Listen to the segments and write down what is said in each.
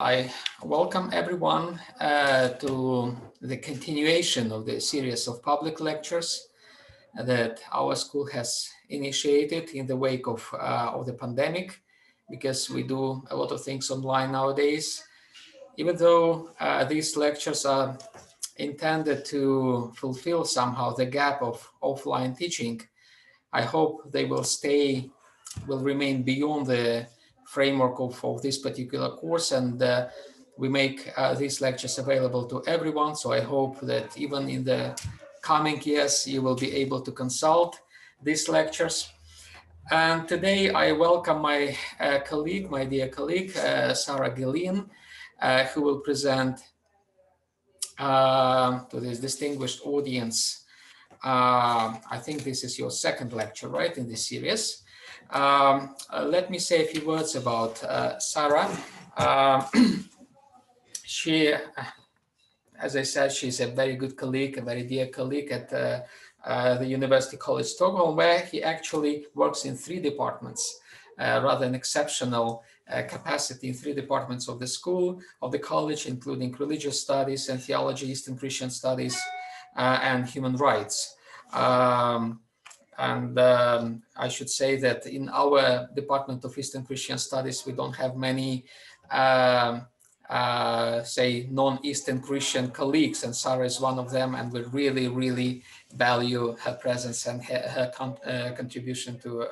I welcome everyone to the continuation of the series of public lectures that our school has initiated in the wake of the pandemic, because we do a lot of things online nowadays. Even though these lectures are intended to fulfill somehow the gap of offline teaching, I hope they will remain beyond the framework of this particular course, and we make these lectures available to everyone. So I hope that even in the coming years, you will be able to consult these lectures. And today I welcome my colleague, my dear colleague, Sara Gehlin, who will present to this distinguished audience. I think this is your second lecture, right, in this series. Let me say a few words about Sara. She, as I said, she's a very good colleague, a very dear colleague at the University College Stockholm, where he actually works in 3 departments, rather an exceptional capacity in 3 departments of the school, of the college, including religious studies and theology, Eastern Christian studies, and human rights. I should say that in our Department of Eastern Christian Studies, we don't have many, say, non-Eastern Christian colleagues, and Sara is one of them, and we really, really value her presence and her contribution to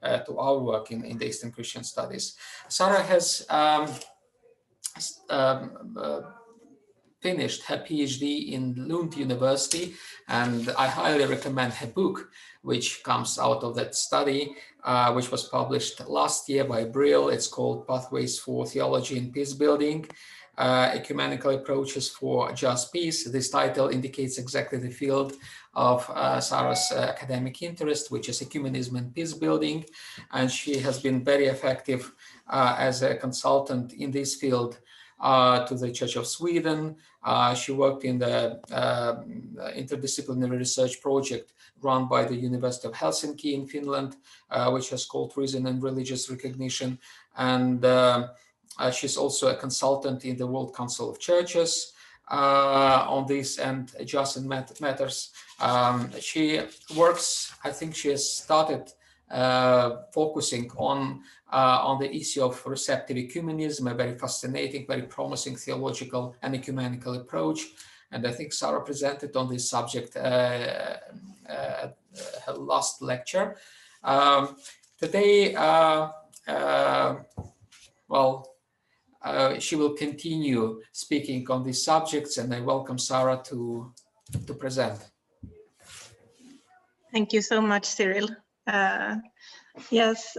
our work in the Eastern Christian Studies. Sara has finished her PhD in Lund University, and I highly recommend her book, which comes out of that study, which was published last year by Brill. It's called Pathways for Theology and Peace Building, Ecumenical Approaches for Just Peace. This title indicates exactly the field of Sara's academic interest, which is ecumenism and peace building, and she has been very effective as a consultant in this field to the Church of Sweden. She worked in the interdisciplinary research project run by the University of Helsinki in Finland, which has called Reason and Religious Recognition. And she's also a consultant in the World Council of Churches on this and adjacent matters. She works, I think she has started focusing on the issue of receptive ecumenism, a very fascinating, very promising theological and ecumenical approach. And I think Sara presented on this subject her last lecture. Today, she will continue speaking on these subjects, and I welcome Sara to present. Thank you so much, Cyril. Yes,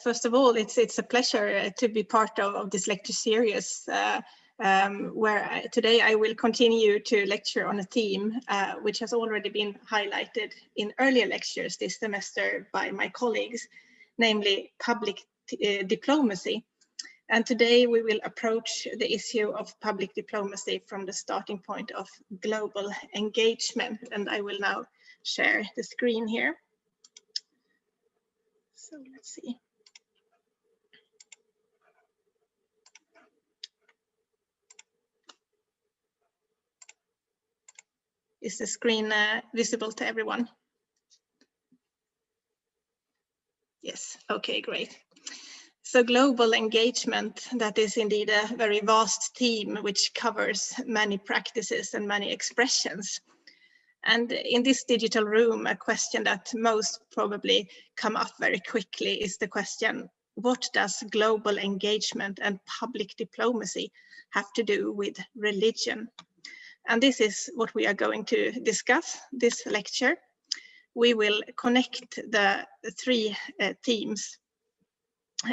first of all, it's a pleasure to be part of this lecture series, where today I will continue to lecture on a theme which has already been highlighted in earlier lectures this semester by my colleagues, namely public diplomacy. And today we will approach the issue of public diplomacy from the starting point of global engagement. And I will now share the screen here. So let's see. Is the screen visible to everyone? Yes, okay, great. So global engagement, that is indeed a very vast theme which covers many practices and many expressions. And in this digital room, a question that most probably come up very quickly is the question, what does global engagement and public diplomacy have to do with religion? And this is what we are going to discuss this lecture. We will connect the 3 themes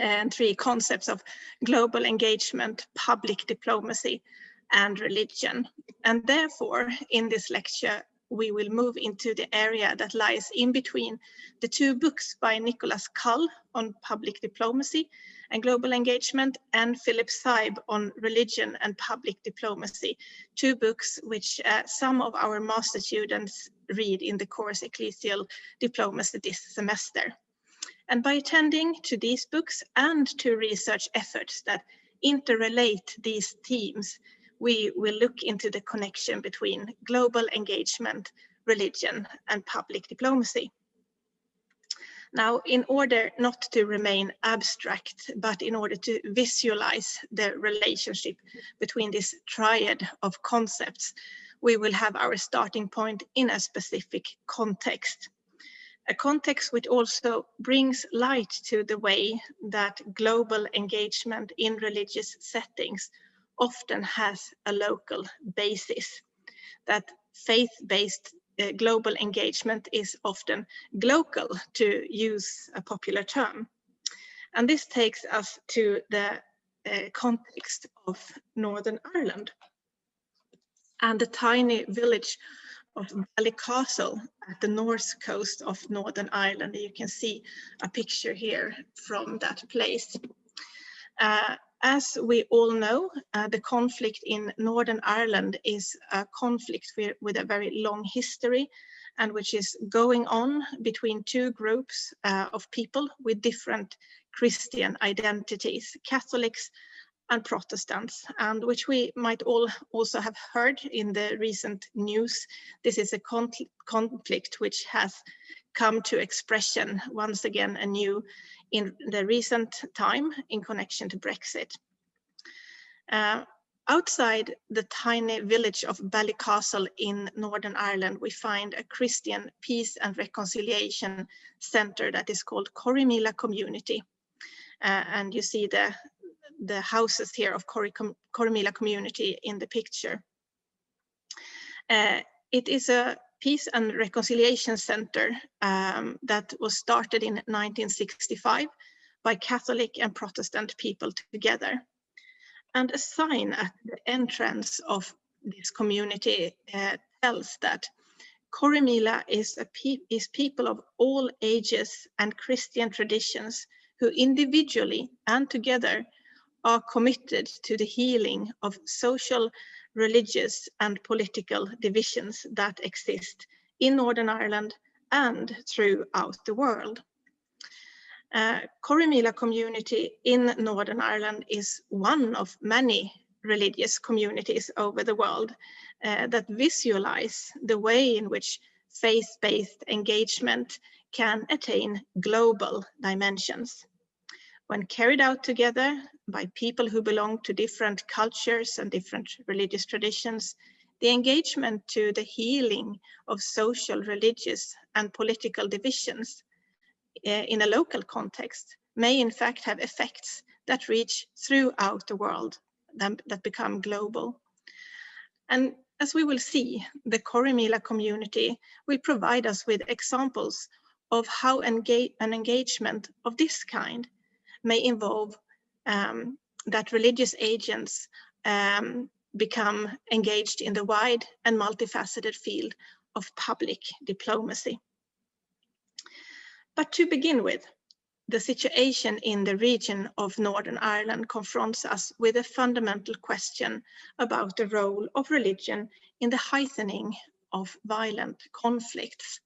and 3 concepts of global engagement, public diplomacy, and religion. And therefore, in this lecture, we will move into the area that lies in between the 2 books by Nicholas Cull on public diplomacy and global engagement, and Philip Saib on religion and public diplomacy, 2 books which some of our master students read in the course Ecclesial Diplomacy this semester. And by attending to these books and to research efforts that interrelate these themes, we will look into the connection between global engagement, religion, and public diplomacy. Now, in order not to remain abstract, but in order to visualize the relationship between this triad of concepts, we will have our starting point in a specific context. A context which also brings light to the way that global engagement in religious settings often has a local basis, that faith-based global engagement is often glocal, to use a popular term. And this takes us to the context of Northern Ireland and the tiny village of Ballycastle at the north coast of Northern Ireland. You can see a picture here from that place. As we all know, the conflict in Northern Ireland is a conflict with a very long history, and which is going on between two groups of people with different Christian identities, Catholics and Protestants, and which we might all also have heard in the recent news. This is a conflict which has come to expression once again anew in the recent time in connection to Brexit. Outside the tiny village of Ballycastle in Northern Ireland, we find a Christian peace and reconciliation center that is called Corrymeela Community. And you see the houses here of Corrymeela Community in the picture. It is a peace and reconciliation center that was started in 1965 by Catholic and Protestant people together. And a sign at the entrance of this community tells that Corrymeela is people of all ages and Christian traditions who individually and together are committed to the healing of social, religious, and political divisions that exist in Northern Ireland and throughout the world. Corrymeela Community in Northern Ireland is one of many religious communities over the world that visualize the way in which faith-based engagement can attain global dimensions. When carried out together by people who belong to different cultures and different religious traditions, the engagement to the healing of social, religious, and political divisions in a local context may in fact have effects that reach throughout the world, that become global. And as we will see, the Corrymeela community will provide us with examples of how an engagement of this kind may involve that religious agents become engaged in the wide and multifaceted field of public diplomacy. But to begin with, the situation in the region of Northern Ireland confronts us with a fundamental question about the role of religion in the heightening of violent conflicts.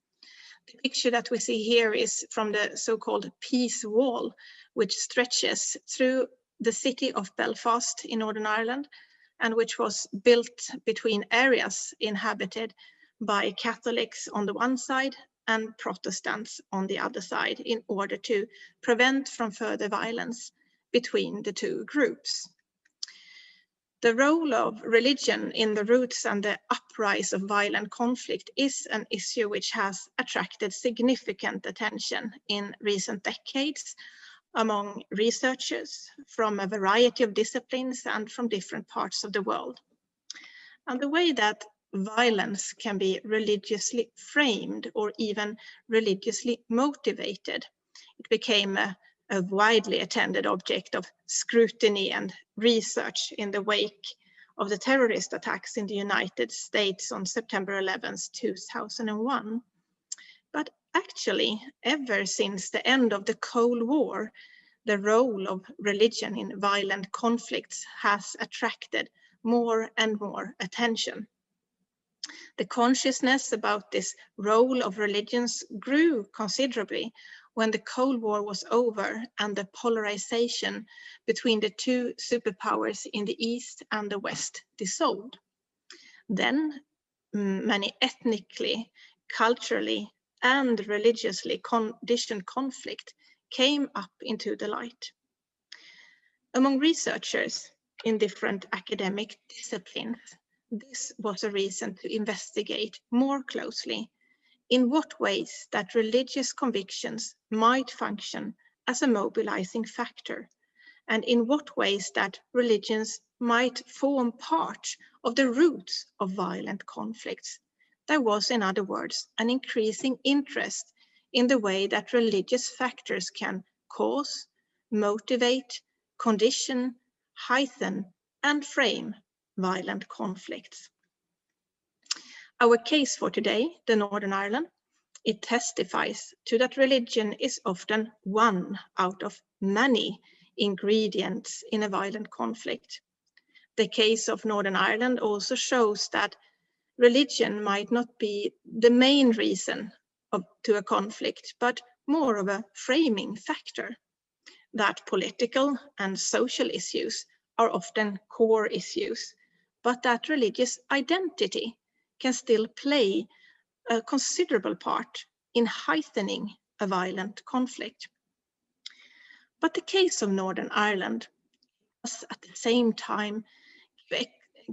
The picture that we see here is from the so-called peace wall, which stretches through the city of Belfast in Northern Ireland, and which was built between areas inhabited by Catholics on the one side and Protestants on the other side, in order to prevent from further violence between the two groups. The role of religion in the roots and the uprise of violent conflict is an issue which has attracted significant attention in recent decades among researchers from a variety of disciplines and from different parts of the world. And the way that violence can be religiously framed or even religiously motivated, it became a widely attended object of scrutiny and research in the wake of the terrorist attacks in the United States on September 11th, 2001. But actually, ever since the end of the Cold War, the role of religion in violent conflicts has attracted more and more attention. The consciousness about this role of religions grew considerably when the Cold War was over and the polarization between the two superpowers in the East and the West dissolved. Then many ethnically, culturally, and religiously conditioned conflict came up into the light. Among researchers in different academic disciplines, this was a reason to investigate more closely in what ways that religious convictions might function as a mobilizing factor, and in what ways that religions might form part of the roots of violent conflicts. There was, in other words, an increasing interest in the way that religious factors can cause, motivate, condition, heighten, and frame violent conflicts. Our case for today, the Northern Ireland, it testifies to that religion is often one out of many ingredients in a violent conflict. The case of Northern Ireland also shows that religion might not be the main reason to a conflict, but more of a framing factor. That political and social issues are often core issues, but that religious identity can still play a considerable part in heightening a violent conflict. But the case of Northern Ireland does at the same time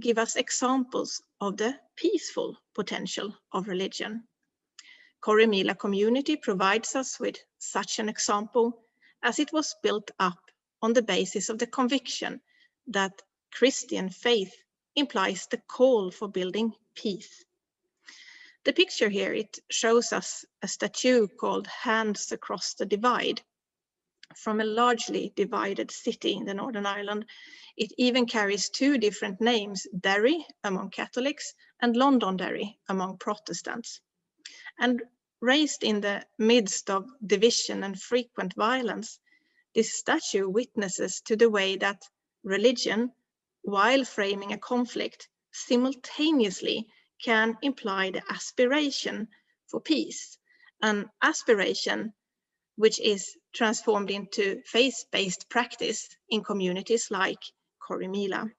give us examples of the peaceful potential of religion. Corrymeela community provides us with such an example, as it was built up on the basis of the conviction that Christian faith implies the call for building peace. The picture here, it shows us a statue called Hands Across the Divide from a largely divided city in the Northern Ireland. It even carries two different names, Derry among Catholics and Londonderry among Protestants. And raised in the midst of division and frequent violence, this statue witnesses to the way that religion, while framing a conflict, simultaneously can imply the aspiration for peace, an aspiration which is transformed into faith-based practice in communities like Corrymeela.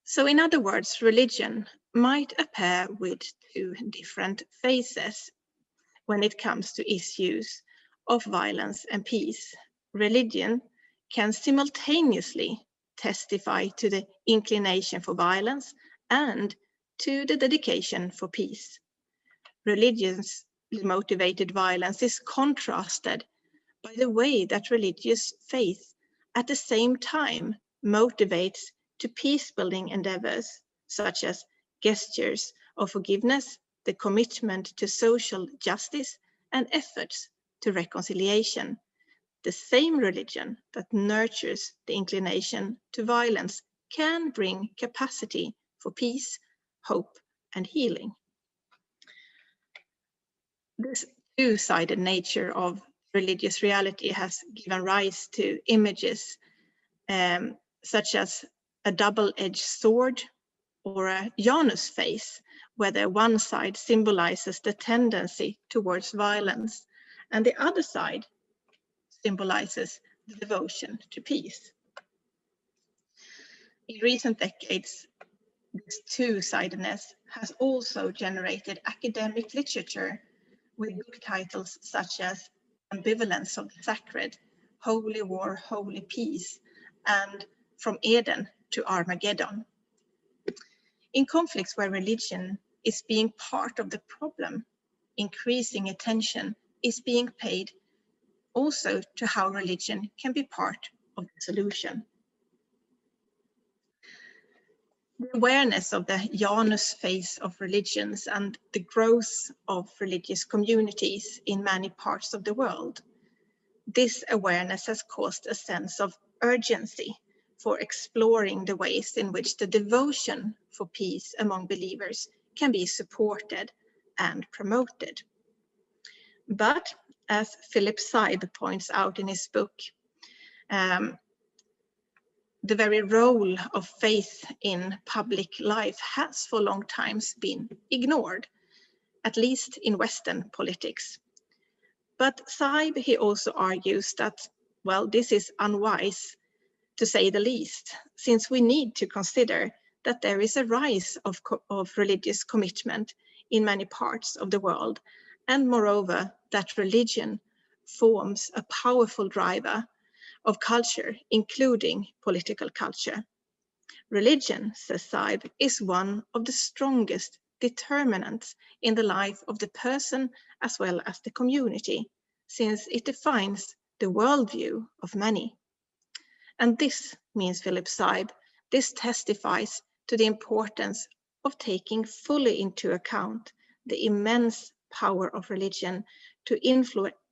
So in other words, religion might appear with two different faces when it comes to issues of violence and peace. Religion can simultaneously testify to the inclination for violence and to the dedication for peace. Religiously motivated violence is contrasted by the way that religious faith at the same time motivates to peace-building endeavors, such as gestures of forgiveness, the commitment to social justice, and efforts to reconciliation. The same religion that nurtures the inclination to violence can bring capacity for peace, hope, and healing. This two-sided nature of religious reality has given rise to images such as a double-edged sword or a Janus face, where the one side symbolizes the tendency towards violence and the other side symbolizes the devotion to peace. In recent decades, this two-sidedness has also generated academic literature with book titles such as Ambivalence of the Sacred, Holy War, Holy Peace, and From Eden to Armageddon. In conflicts where religion is being part of the problem, increasing attention is being paid also to how religion can be part of the solution. The awareness of the Janus phase of religions and the growth of religious communities in many parts of the world, this awareness has caused a sense of urgency for exploring the ways in which the devotion for peace among believers can be supported and promoted. But as Philip Seib points out in his book, the very role of faith in public life has for long times been ignored, at least in Western politics. But Saib, he also argues that, well, this is unwise, to say the least, since we need to consider that there is a rise of religious commitment in many parts of the world, and moreover, that religion forms a powerful driver of culture, including political culture. Religion, says Saib, is one of the strongest determinants in the life of the person as well as the community, since it defines the worldview of many. And this, means Philip Saib, this testifies to the importance of taking fully into account the immense power of religion to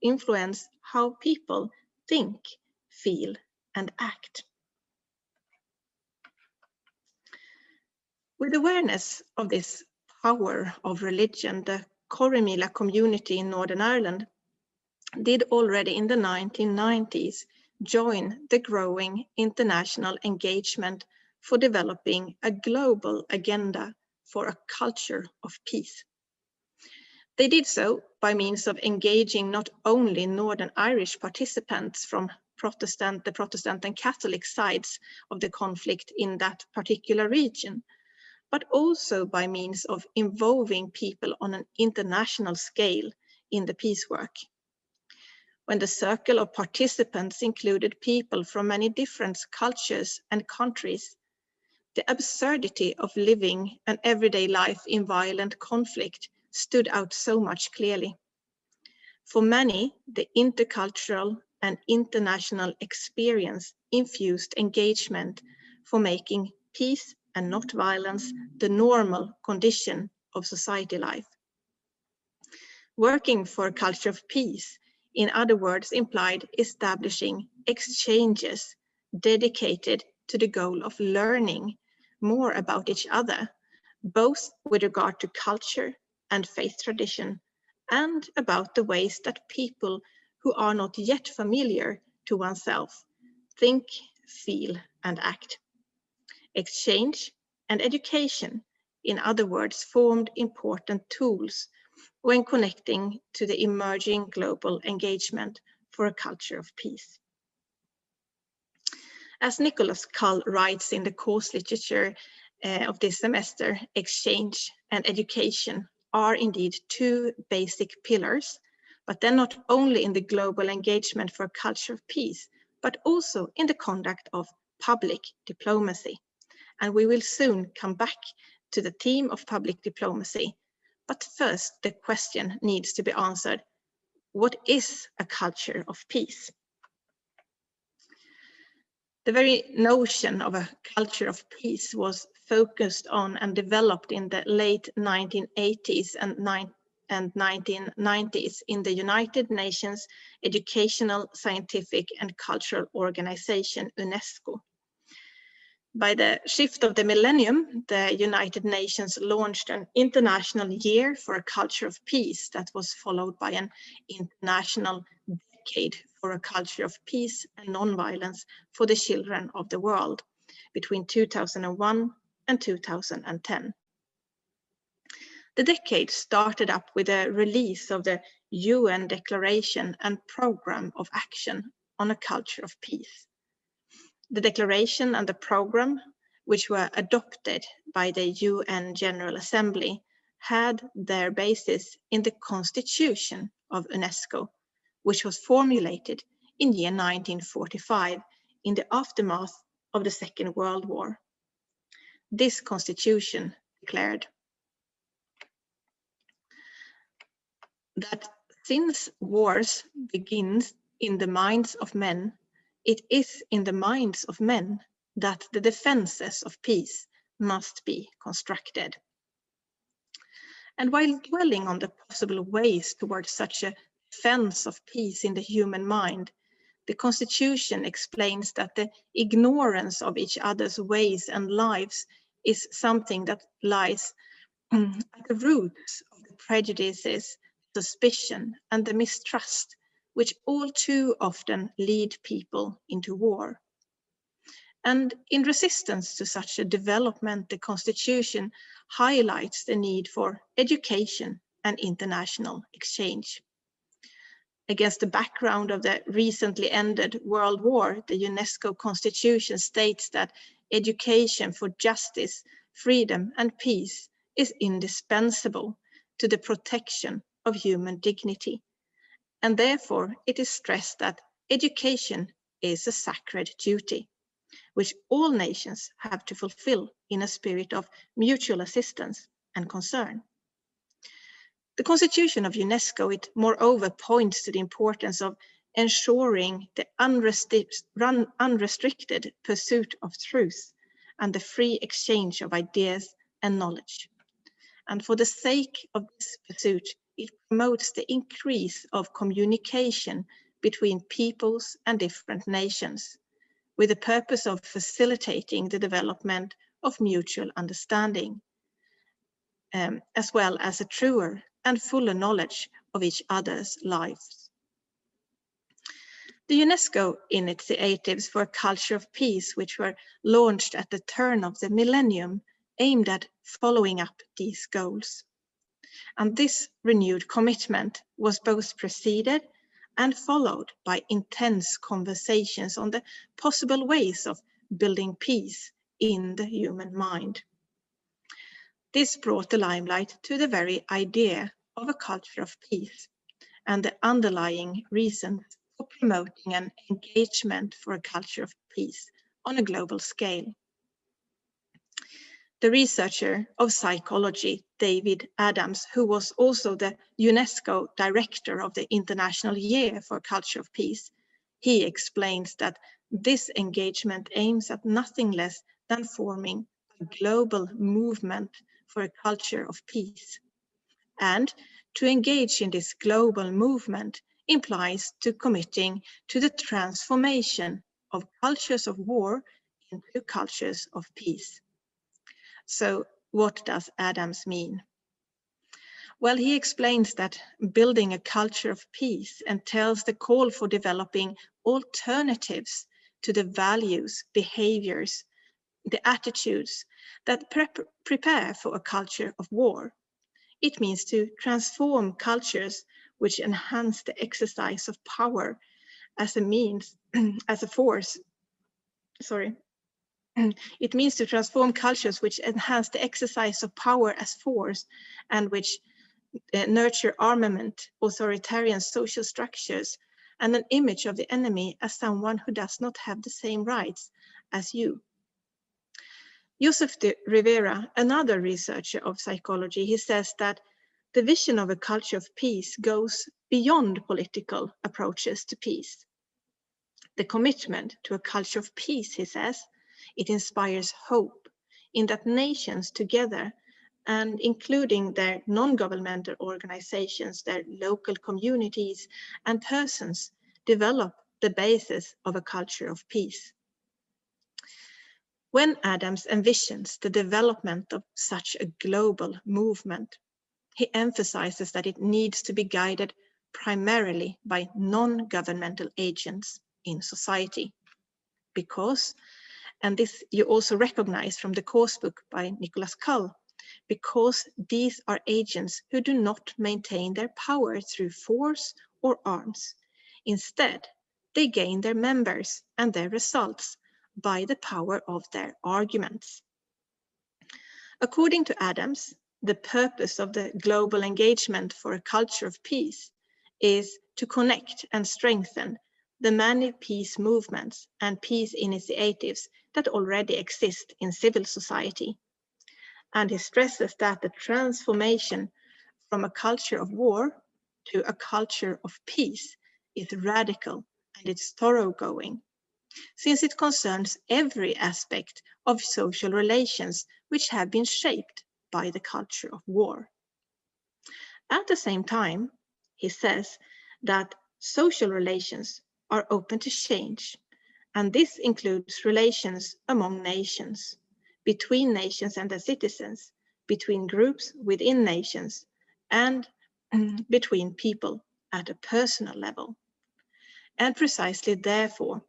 influence how people think, feel, and act. With awareness of this power of religion, the Corrymeela community in Northern Ireland did already in the 1990s join the growing international engagement for developing a global agenda for a culture of peace. They did so by means of engaging not only Northern Irish participants from the Protestant and Catholic sides of the conflict in that particular region, but also by means of involving people on an international scale in the peace work. When the circle of participants included people from many different cultures and countries, the absurdity of living an everyday life in violent conflict stood out so much clearly. For many, the intercultural and international experience infused engagement for making peace and not violence the normal condition of society life. Working for a culture of peace, in other words, implied establishing exchanges dedicated to the goal of learning more about each other, both with regard to culture and faith tradition, and about the ways that people who are not yet familiar to oneself think, feel, and act. Exchange and education, in other words, formed important tools when connecting to the emerging global engagement for a culture of peace. As Nicholas Cull writes in the course literature of this semester, exchange and education are indeed two basic pillars, but then not only in the global engagement for a culture of peace, but also in the conduct of public diplomacy. And we will soon come back to the theme of public diplomacy. But first, the question needs to be answered: what is a culture of peace? The very notion of a culture of peace was focused on and developed in the late 1980s and 1990s in the United Nations Educational, Scientific and Cultural Organization, Unesco. By the shift of the millennium, the United Nations launched an international year for a culture of peace that was followed by an international decade for a culture of peace and nonviolence for the children of the world between 2001 and 2010. The decade started up with a release of the UN Declaration and Program of Action on a Culture of Peace. The declaration and the program, which were adopted by the UN General Assembly, had their basis in the Constitution of Unesco, which was formulated in the year 1945 in the aftermath of the Second World War. This constitution declared that since wars begins in the minds of men, it is in the minds of men that the defenses of peace must be constructed. And while dwelling on the possible ways towards such a defense of peace in the human mind, the Constitution explains that the ignorance of each other's ways and lives is something that lies at the roots of the prejudices, suspicion, and the mistrust which all too often lead people into war. And in resistance to such a development, the Constitution highlights the need for education and international exchange. Against the background of the recently ended World War, the UNESCO Constitution states that education for justice, freedom, and peace is indispensable to the protection of human dignity. And therefore, it is stressed that education is a sacred duty, which all nations have to fulfill in a spirit of mutual assistance and concern. The Constitution of UNESCO, it moreover points to the importance of ensuring the unrestricted pursuit of truth and the free exchange of ideas and knowledge. And for the sake of this pursuit, it promotes the increase of communication between peoples and different nations, with the purpose of facilitating the development of mutual understanding, as well as a truer and fuller knowledge of each other's lives. The UNESCO initiatives for a culture of peace, which were launched at the turn of the millennium, aimed at following up these goals. And this renewed commitment was both preceded and followed by intense conversations on the possible ways of building peace in the human mind. This brought the limelight to the very idea of a culture of peace and the underlying reason for promoting an engagement for a culture of peace on a global scale. The researcher of psychology, David Adams, who was also the UNESCO director of the International Year for Culture of Peace, he explains that this engagement aims at nothing less than forming a global movement for a culture of peace. And to engage in this global movement implies to committing to the transformation of cultures of war into cultures of peace. So what does Adams mean? Well, he explains that building a culture of peace entails the call for developing alternatives to the values, behaviors, the attitudes that prepare for a culture of war. It means to transform cultures which enhance the exercise of power as a means, as a force. It means to transform cultures which enhance the exercise of power as force and which nurture armament, authoritarian social structures, and an image of the enemy as someone who does not have the same rights as you. Joseph de Rivera, another researcher of psychology, he says that the vision of a culture of peace goes beyond political approaches to peace. The commitment to a culture of peace, he says, it inspires hope in that nations together, and including their non-governmental organizations, their local communities and persons, develop the basis of a culture of peace. When Adams envisions the development of such a global movement, he emphasizes that it needs to be guided primarily by non-governmental agents in society. Because, and this you also recognize from the course book by Nicholas Cull, because these are agents who do not maintain their power through force or arms. Instead, they gain their members and their results by the power of their arguments. According to Adams, the purpose of the global engagement for a culture of peace is to connect and strengthen the many peace movements and peace initiatives that already exist in civil society. And he stresses that the transformation from a culture of war to a culture of peace is radical and it's thoroughgoing, since it concerns every aspect of social relations which have been shaped by the culture of war. At the same time, he says that social relations are open to change, and this includes relations among nations, between nations and their citizens, between groups within nations, and between people at a personal level. And precisely therefore,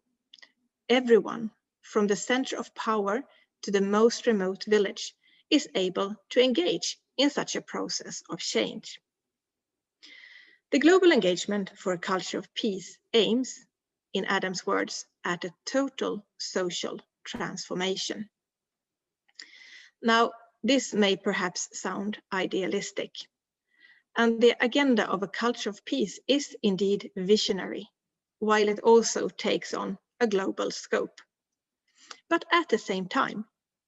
everyone from the center of power to the most remote village is able to engage in such a process of change. The global engagement for a culture of peace aims, in Adam's words, at a total social transformation. Now, this may perhaps sound idealistic, and the agenda of a culture of peace is indeed visionary, while it also takes on a global scope. But at the same time,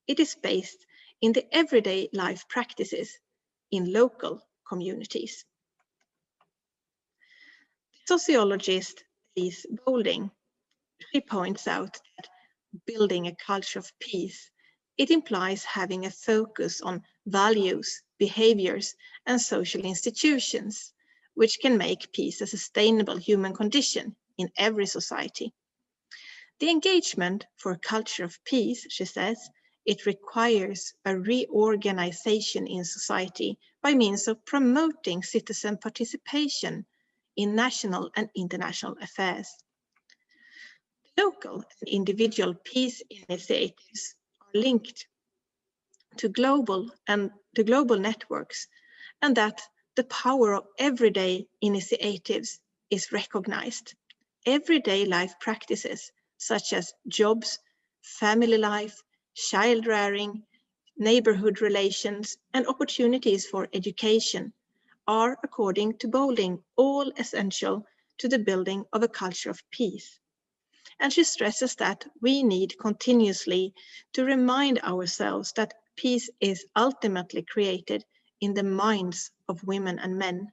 it is based in the everyday life practices in local communities. The sociologist Elise Golding, she points out that building a culture of peace, it implies having a focus on values, behaviors, and social institutions, which can make peace a sustainable human condition in every society. The engagement for a culture of peace, she says, it requires a reorganization in society by means of promoting citizen participation in national and international affairs. Local and individual peace initiatives are linked to global networks, and that the power of everyday initiatives is recognized. Everyday life practices such as jobs, family life, child rearing, neighborhood relations, and opportunities for education are, according to Golding, all essential to the building of a culture of peace. And she stresses that we need continuously to remind ourselves that peace is ultimately created in the minds of women and men.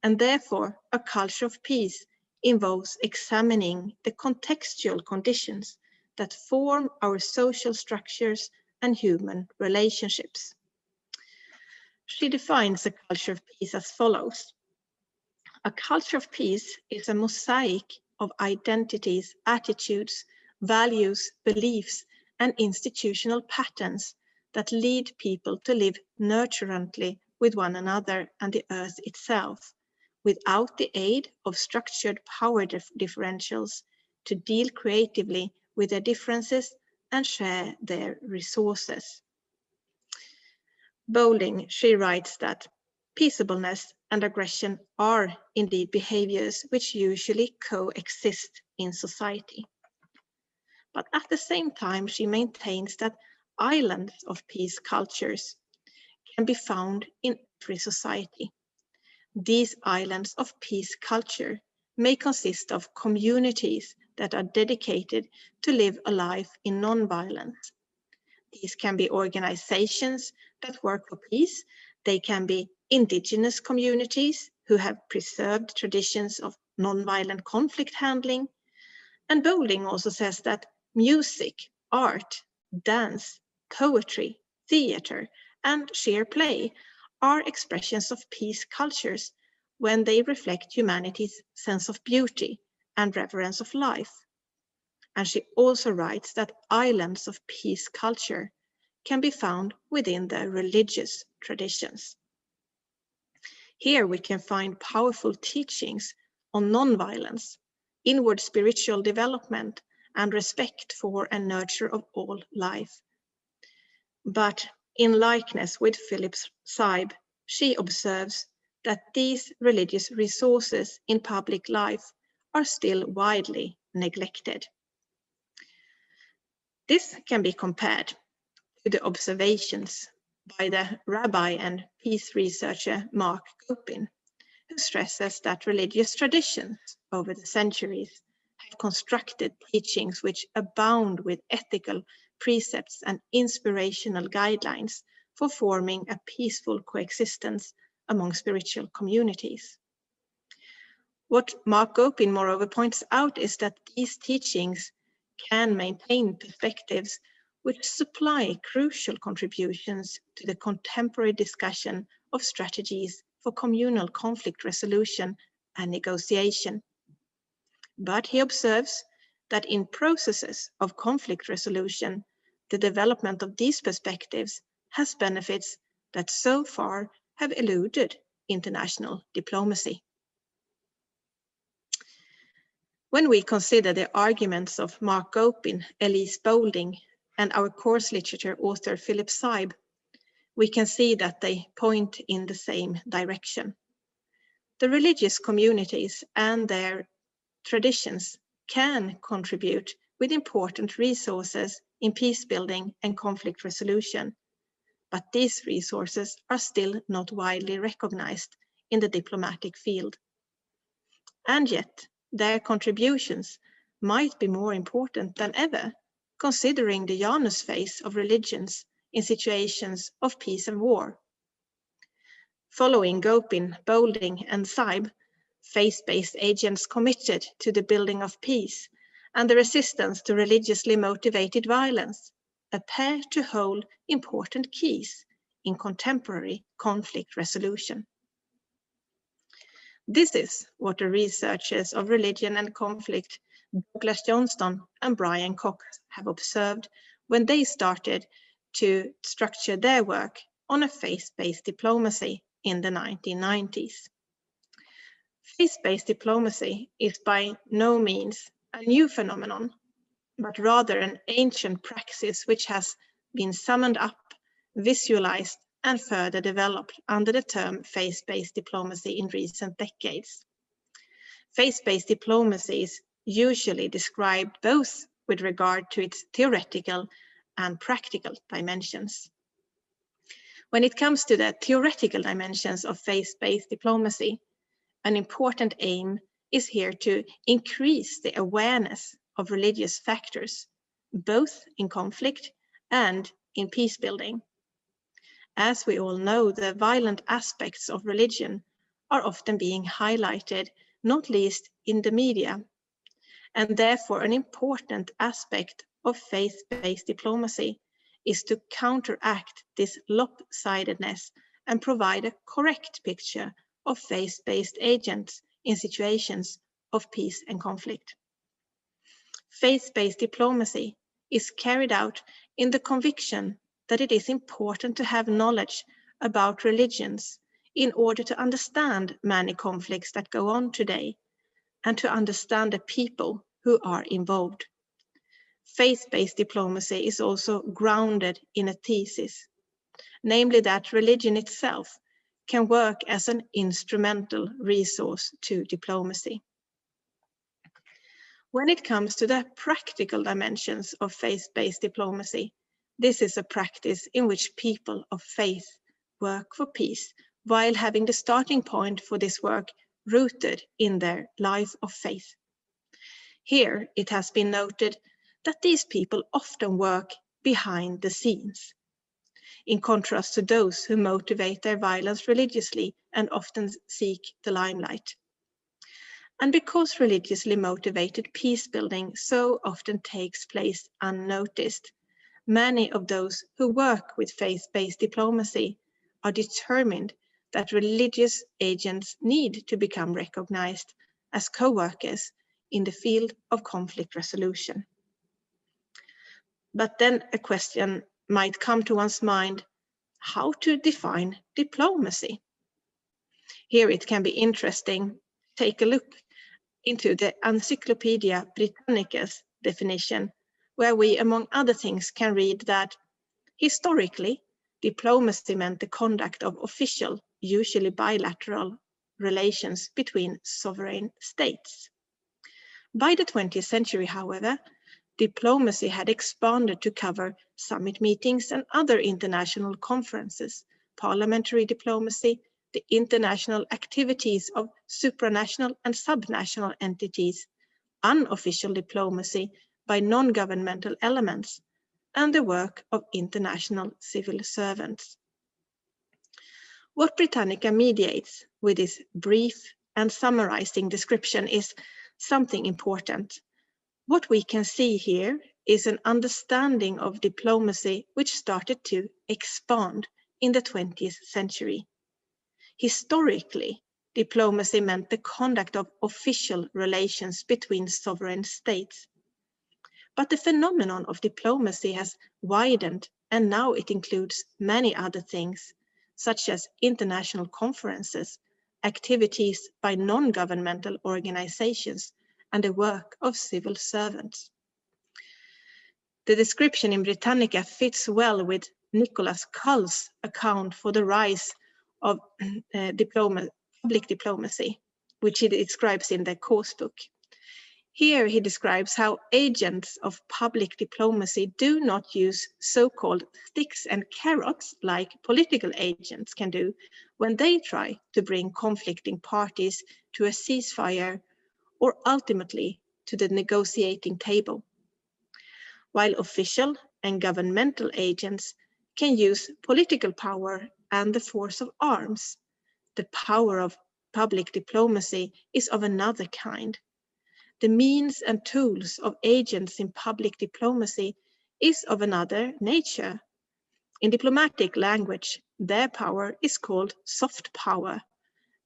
And therefore, a culture of peace involves examining the contextual conditions that form our social structures and human relationships. She defines a culture of peace as follows. A culture of peace is a mosaic of identities, attitudes, values, beliefs, and institutional patterns that lead people to live nurturantly with one another and the earth itself, without the aid of structured power differentials, to deal creatively with their differences and share their resources. Golding, she writes that peaceableness and aggression are indeed behaviors which usually coexist in society. But at the same time, she maintains that islands of peace cultures can be found in every society. These islands of peace culture may consist of communities that are dedicated to live a life in non-violence. These can be organizations that work for peace. They can be indigenous communities who have preserved traditions of non-violent conflict handling. And Golding also says that music, art, dance, poetry, theater, and sheer play are expressions of peace cultures when they reflect humanity's sense of beauty and reverence of life. And she also writes that islands of peace culture can be found within the religious traditions. Here we can find powerful teachings on non-violence, inward spiritual development, and respect for and nurture of all life. But in likeness with Philip Saib, she observes that these religious resources in public life are still widely neglected. This can be compared to the observations by the rabbi and peace researcher Mark Gopin, who stresses that religious traditions over the centuries have constructed teachings which abound with ethical precepts and inspirational guidelines for forming a peaceful coexistence among spiritual communities. What Mark Gopin, moreover, points out is that these teachings can maintain perspectives which supply crucial contributions to the contemporary discussion of strategies for communal conflict resolution and negotiation. But he observes that in processes of conflict resolution, the development of these perspectives has benefits that so far have eluded international diplomacy. When we consider the arguments of Mark Gopin, Elise Golding, and our course literature author Philip Saib, we can see that they point in the same direction. the religious communities and their traditions can contribute with important resources in peace building and conflict resolution, but these resources are still not widely recognized in the diplomatic field. And yet, their contributions might be more important than ever, considering the Janus phase of religions in situations of peace and war. Following Gopin, Boulding, and Saib, faith-based agents committed to the building of peace and the resistance to religiously motivated violence appear to hold important keys in contemporary conflict resolution. This is what the researchers of religion and conflict, Douglas Johnston and Brian Cox, have observed when they started to structure their work on a faith-based diplomacy in the 1990s. Faith-based diplomacy is by no means a new phenomenon, but rather an ancient praxis which has been summoned up, visualized, and further developed under the term faith-based diplomacy in recent decades. Faith-based diplomacy is usually described both with regard to its theoretical and practical dimensions. When it comes to the theoretical dimensions of faith-based diplomacy, an important aim is here to increase the awareness of religious factors, both in conflict and in peace building. As we all know, the violent aspects of religion are often being highlighted, not least in the media, and therefore an important aspect of faith-based diplomacy is to counteract this lopsidedness and provide a correct picture of faith-based agents in situations of peace and conflict. Faith-based diplomacy is carried out in the conviction that it is important to have knowledge about religions in order to understand many conflicts that go on today and to understand the people who are involved. Faith-based diplomacy is also grounded in a thesis, namely that religion itself can work as an instrumental resource to diplomacy. When it comes to the practical dimensions of faith-based diplomacy, this is a practice in which people of faith work for peace while having the starting point for this work rooted in their life of faith. Here it has been noted that these people often work behind the scenes, in contrast to those who motivate their violence religiously and often seek the limelight. And because religiously motivated peace building so often takes place unnoticed, many of those who work with faith-based diplomacy are determined that religious agents need to become recognized as co-workers in the field of conflict resolution. But then a question might come to one's mind: how to define diplomacy? Here it can be interesting to take a look into the Encyclopedia Britannica's definition, where we, among other things, can read that historically, diplomacy meant the conduct of official, usually bilateral, relations between sovereign states. By the 20th century, however, diplomacy had expanded to cover summit meetings and other international conferences, parliamentary diplomacy, the international activities of supranational and subnational entities, unofficial diplomacy by non-governmental elements, and the work of international civil servants. What Britannica mediates with this brief and summarizing description is something important. What we can see here is an understanding of diplomacy which started to expand in the 20th century. Historically, diplomacy meant the conduct of official relations between sovereign states. But the phenomenon of diplomacy has widened, and now it includes many other things, such as international conferences, activities by non-governmental organizations, and the work of civil servants. The description in Britannica fits well with Nicholas Cull's account for the rise of public diplomacy, which he describes in the course book. Here he describes how agents of public diplomacy do not use so-called sticks and carrots like political agents can do when they try to bring conflicting parties to a ceasefire or ultimately to the negotiating table. While official and governmental agents can use political power and the force of arms, the power of public diplomacy is of another kind. The means and tools of agents in public diplomacy is of another nature. In diplomatic language, their power is called soft power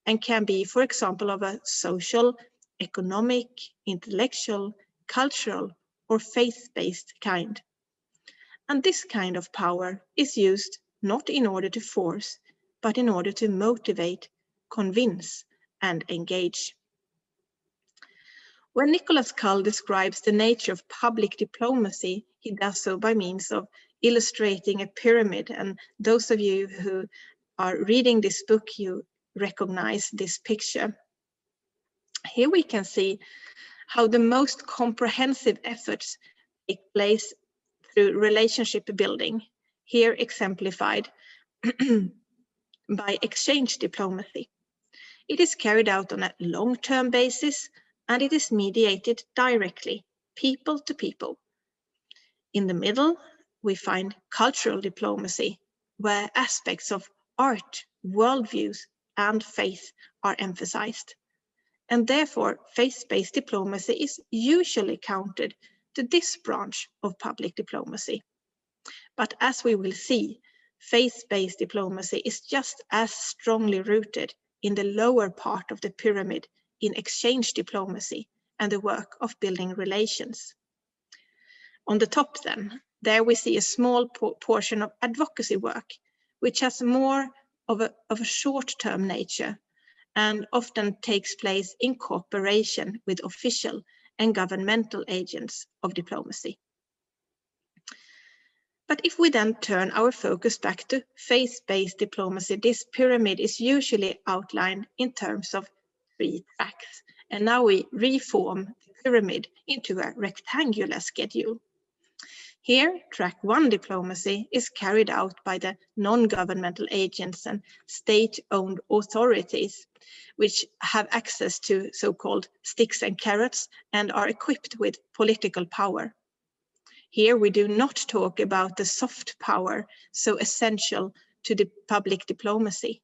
and can be, for example, of a social, economic, intellectual, cultural, or faith-based kind. And this kind of power is used not in order to force, but in order to motivate, convince, and engage. When Nicholas Cull describes the nature of public diplomacy, he does so by means of illustrating a pyramid. And those of you who are reading this book, you recognize this picture. Here we can see how the most comprehensive efforts take place through relationship building, here exemplified by exchange diplomacy. It is carried out on a long-term basis, and it is mediated directly, people to people. In the middle, we find cultural diplomacy, where aspects of art, worldviews, and faith are emphasized. And therefore, faith-based diplomacy is usually counted to this branch of public diplomacy. But as we will see, faith-based diplomacy is just as strongly rooted in the lower part of the pyramid in exchange diplomacy and the work of building relations. On the top then, there we see a small portion of advocacy work, which has more of a short-term nature and often takes place in cooperation with official and governmental agents of diplomacy. But if we then turn our focus back to faith-based diplomacy, this pyramid is usually outlined in terms of 3 tracks. And now we reform the pyramid into a rectangular schedule. Here, track 1 diplomacy is carried out by the non-governmental agents and state-owned authorities, which have access to so-called sticks and carrots and are equipped with political power. Here we do not talk about the soft power so essential to the public diplomacy.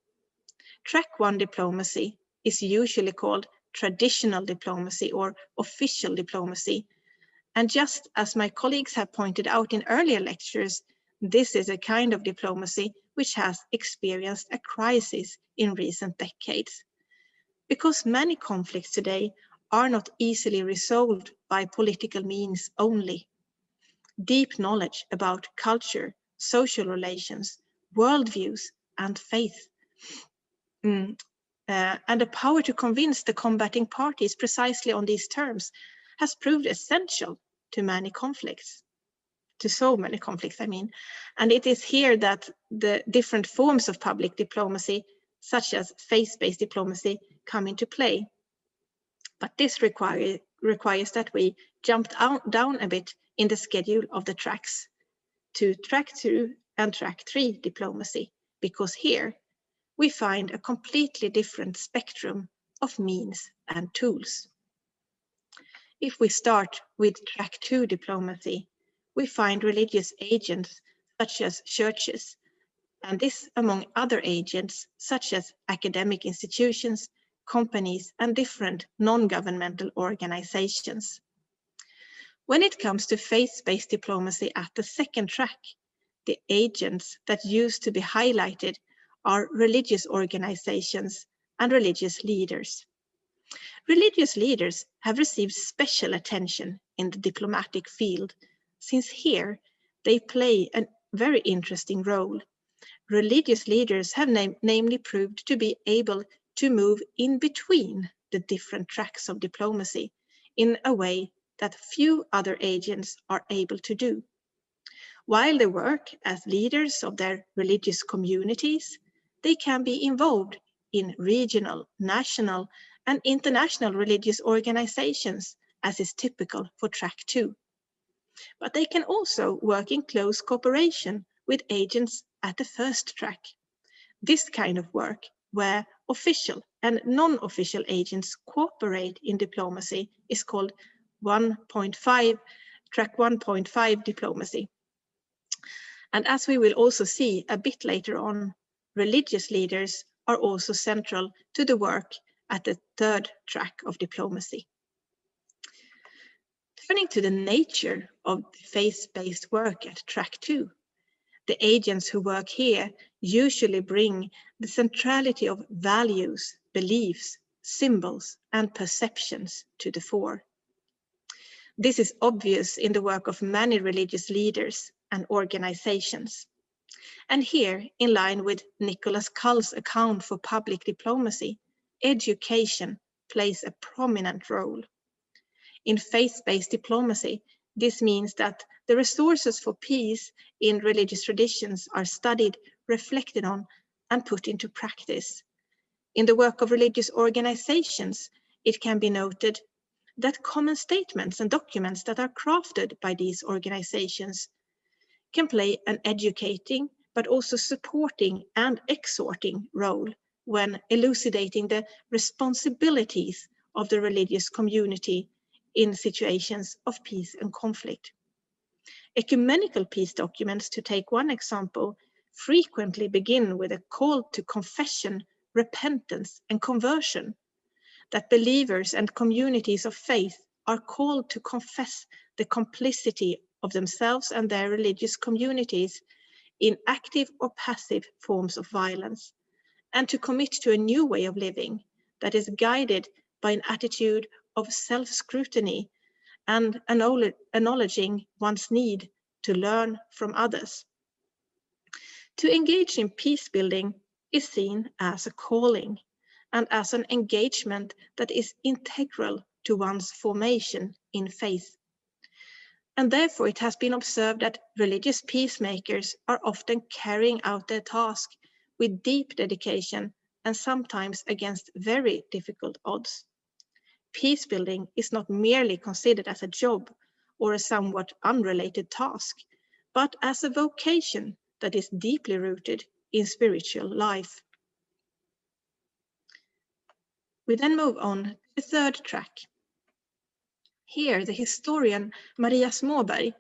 Track 1 diplomacy is usually called traditional diplomacy or official diplomacy. And just as my colleagues have pointed out in earlier lectures, this is a kind of diplomacy which has experienced a crisis in recent decades. Because many conflicts today are not easily resolved by political means only. Deep knowledge about culture, social relations, worldviews, and faith, and the power to convince the combating parties precisely on these terms has proved essential to many conflicts, to so many conflicts, I mean. And it is here that the different forms of public diplomacy, such as faith-based diplomacy, come into play. But this requires that we jump down a bit in the schedule of the tracks to track 2 and track 3 diplomacy, because here we find a completely different spectrum of means and tools. If we start with track 2 diplomacy, we find religious agents such as churches, and this among other agents such as academic institutions, companies, and different non-governmental organizations. When it comes to faith-based diplomacy at the second track, the agents that used to be highlighted are religious organizations and religious leaders. Religious leaders have received special attention in the diplomatic field, since here they play a very interesting role. Religious leaders have namely proved to be able to move in between the different tracks of diplomacy in a way that few other agents are able to do. While they work as leaders of their religious communities, they can be involved in regional, national, and international religious organizations, as is typical for track 2. But they can also work in close cooperation with agents at the first track. This kind of work, where official and non-official agents cooperate in diplomacy, is called track 1.5 diplomacy. And as we will also see a bit later on, religious leaders are also central to the work at the third track of diplomacy. Turning to the nature of faith-based work at track 2, the agents who work here usually bring the centrality of values, beliefs, symbols, and perceptions to the fore. This is obvious in the work of many religious leaders and organizations. And here, in line with Nicholas Cull's account for public diplomacy, education plays a prominent role. In faith-based diplomacy, this means that the resources for peace in religious traditions are studied, reflected on, and put into practice. In the work of religious organizations, it can be noted that common statements and documents that are crafted by these organizations can play an educating but also supporting and exhorting role when elucidating the responsibilities of the religious community in situations of peace and conflict. Ecumenical peace documents, to take one example, frequently begin with a call to confession, repentance, and conversion, that believers and communities of faith are called to confess the complicity of themselves and their religious communities in active or passive forms of violence, and to commit to a new way of living that is guided by an attitude of self-scrutiny and acknowledging one's need to learn from others. To engage in peace building is seen as a calling and as an engagement that is integral to one's formation in faith. And therefore it has been observed that religious peacemakers are often carrying out their task with deep dedication and sometimes against very difficult odds. Peace building is not merely considered as a job or a somewhat unrelated task, but as a vocation that is deeply rooted in spiritual life. We then move on to the third track. Here, the historian Maria Småberg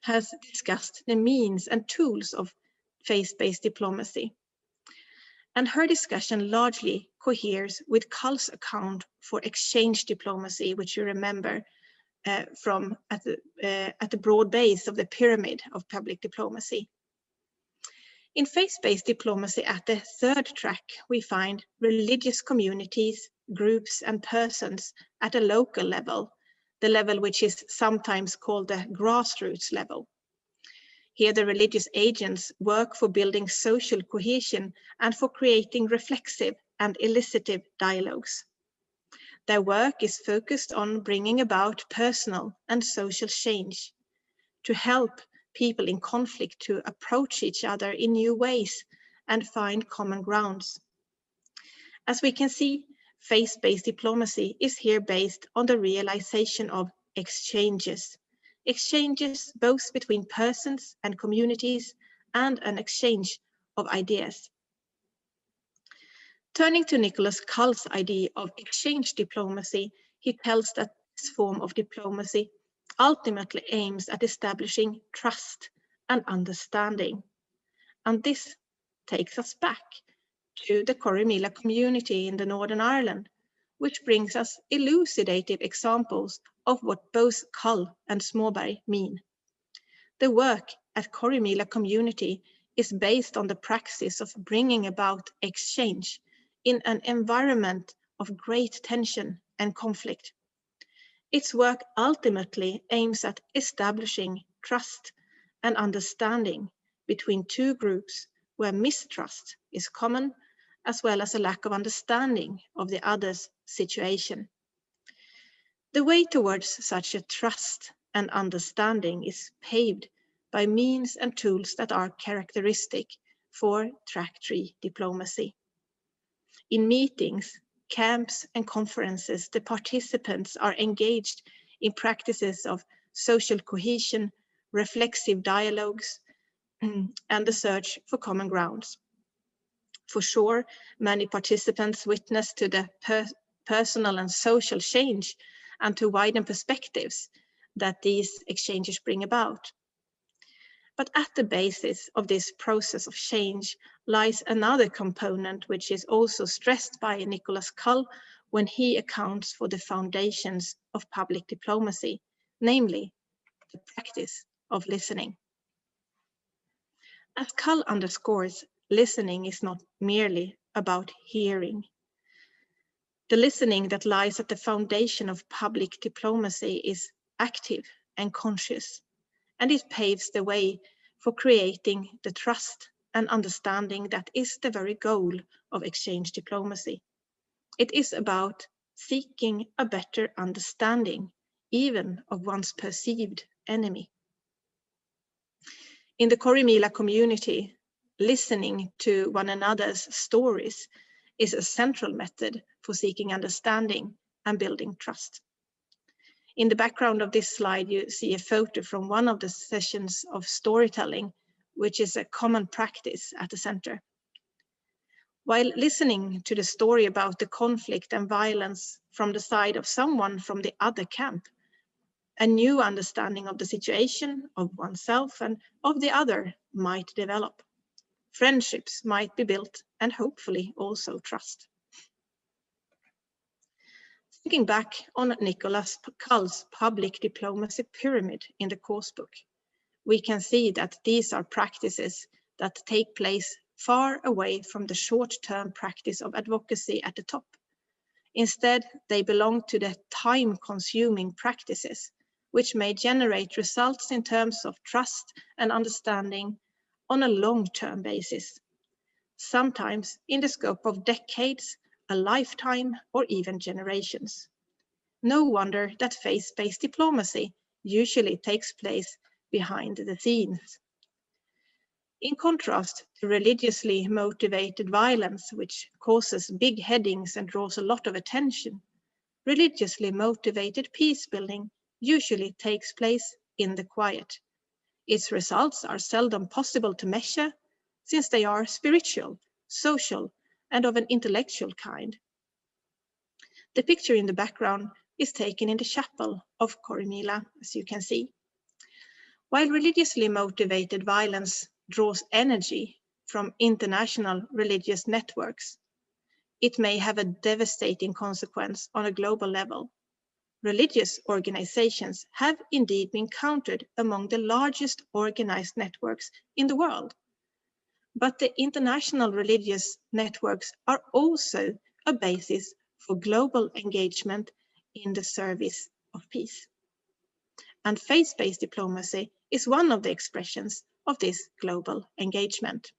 has discussed the means and tools of faith-based diplomacy. And her discussion largely coheres with Cull's account for exchange diplomacy, which you remember from at the broad base of the pyramid of public diplomacy. In faith-based diplomacy at the third track, we find religious communities, groups, and persons at a local level, the level which is sometimes called the grassroots level. Here, the religious agents work for building social cohesion and for creating reflexive and elicitive dialogues. Their work is focused on bringing about personal and social change, to help people in conflict to approach each other in new ways and find common grounds. As we can see, faith-based diplomacy is here based on the realization of exchanges both between persons and communities, and an exchange of ideas. Turning to Nicholas Cull's idea of exchange diplomacy, he tells that this form of diplomacy ultimately aims at establishing trust and understanding. And this takes us back to the Corrymeela community in the Northern Ireland, which brings us elucidative examples of what both Cull and Småberg mean. The work at Corrymeela community is based on the praxis of bringing about exchange in an environment of great tension and conflict. Its work ultimately aims at establishing trust and understanding between two groups where mistrust is common, as well as a lack of understanding of the other's situation. The way towards such a trust and understanding is paved by means and tools that are characteristic for track 3 diplomacy. In meetings, camps, and conferences, the participants are engaged in practices of social cohesion, reflexive dialogues, and the search for common grounds. For sure, many participants witness to the personal and social change and to widen perspectives that these exchanges bring about. But at the basis of this process of change lies another component which is also stressed by Nicholas Cull when he accounts for the foundations of public diplomacy, namely the practice of listening. As Cull underscores, listening is not merely about hearing. The listening that lies at the foundation of public diplomacy is active and conscious, and it paves the way for creating the trust and understanding that is the very goal of exchange diplomacy. It is about seeking a better understanding, even of one's perceived enemy. In the Corrymeela community, listening to one another's stories is a central method for seeking understanding and building trust. In the background of this slide, you see a photo from one of the sessions of storytelling, which is a common practice at the center. While listening to the story about the conflict and violence from the side of someone from the other camp, a new understanding of the situation, of oneself and of the other might develop. Friendships might be built and hopefully also trust. Thinking back on Nicholas Cull's public diplomacy pyramid in the course book, we can see that these are practices that take place far away from the short-term practice of advocacy at the top. Instead, they belong to the time-consuming practices, which may generate results in terms of trust and understanding on a long-term basis, sometimes in the scope of decades, a lifetime, or even generations. No wonder that faith-based diplomacy usually takes place behind the scenes. In contrast to religiously motivated violence, which causes big headings and draws a lot of attention, religiously motivated peace building usually takes place in the quiet. Its results are seldom possible to measure, since they are spiritual, social, and of an intellectual kind. The picture in the background is taken in the chapel of Corrymeela, as you can see. While religiously motivated violence draws energy from international religious networks, it may have a devastating consequence on a global level. Religious organizations have indeed been counted among the largest organized networks in the world. But the international religious networks are also a basis for global engagement in the service of peace. And faith-based diplomacy is one of the expressions of this global engagement.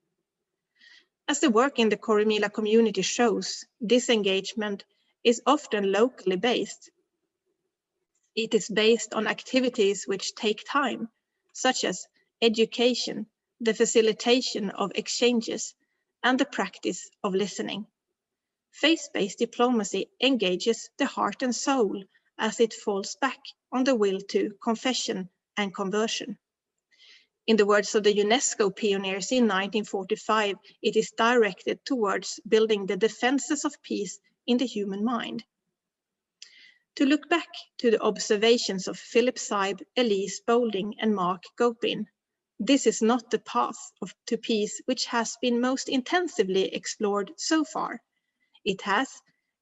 As the work in the Corrymeela community shows, this engagement is often locally based. It is based on activities which take time, such as education, the facilitation of exchanges, and the practice of listening. Faith-based diplomacy engages the heart and soul as it falls back on the will to confession and conversion. In the words of the Unesco pioneers in 1945, it is directed towards building the defenses of peace in the human mind. To look back to the observations of Philip Saib, Elise Boulding, and Mark Gopin, this is not the path to peace which has been most intensively explored so far. It has,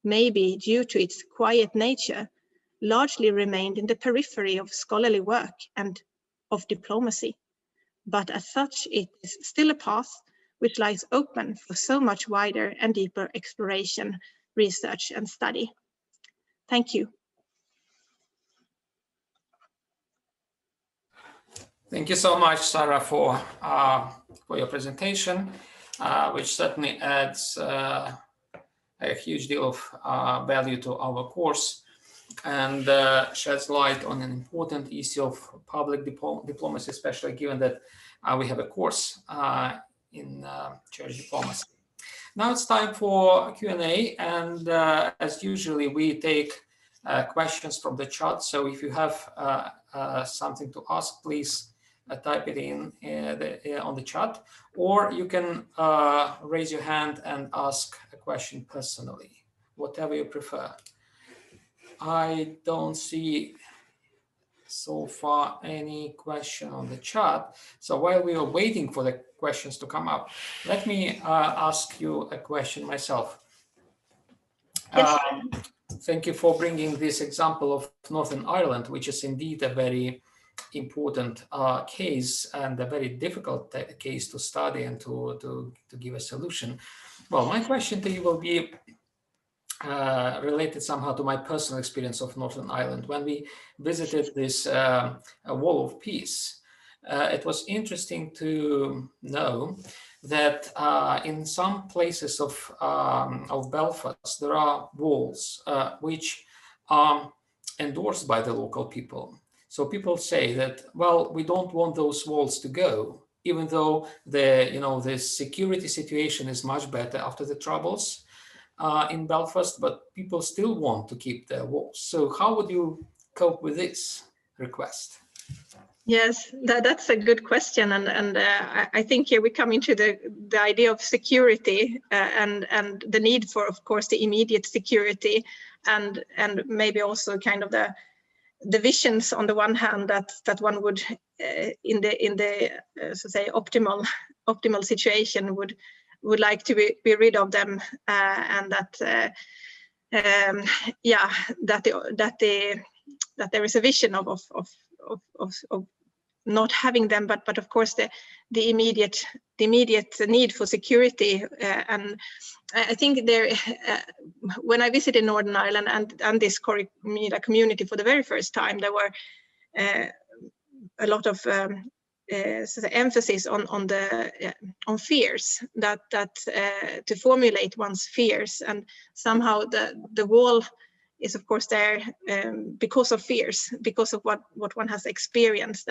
maybe due to its quiet nature, largely remained in the periphery of scholarly work and of diplomacy. But as such, it is still a path which lies open for so much wider and deeper exploration, research, and study. Thank you. Thank you so much, Sara, for your presentation, which certainly adds a huge deal of value to our course and sheds light on an important issue of public diplomacy, especially given that we have a course in church diplomacy. Now it's time for Q&A, and as usually we take questions from the chat. So if you have something to ask, please type it in on the chat, or you can raise your hand and ask a question personally, whatever you prefer. I don't see so far any question on the chat. So while we are waiting for the questions to come up, let me ask you a question myself. Yes. Thank you for bringing this example of Northern Ireland, which is indeed a very important case and a very difficult case to study and to give a solution. Well, my question to you will be related somehow to my personal experience of Northern Ireland. When we visited this Wall of Peace, it was interesting to know that in some places of Belfast, there are walls which are endorsed by the local people. So people say that, well, we don't want those walls to go, even though the security situation is much better after the Troubles in Belfast, but people still want to keep their walls. So how would you cope with this request? Yes, that's a good question, and I think here we come into the idea of security and the need for, of course, the immediate security, and maybe also kind of the visions on the one hand that one would in the so to say optimal situation would like to be rid of them, and that there is a vision of not having them, but of course the immediate need for security, and I think there when I visited Northern Ireland and this community for the very first time, there were a lot of emphasis on fears, that to formulate one's fears, and somehow the wall is of course there because of fears, because of what one has experienced,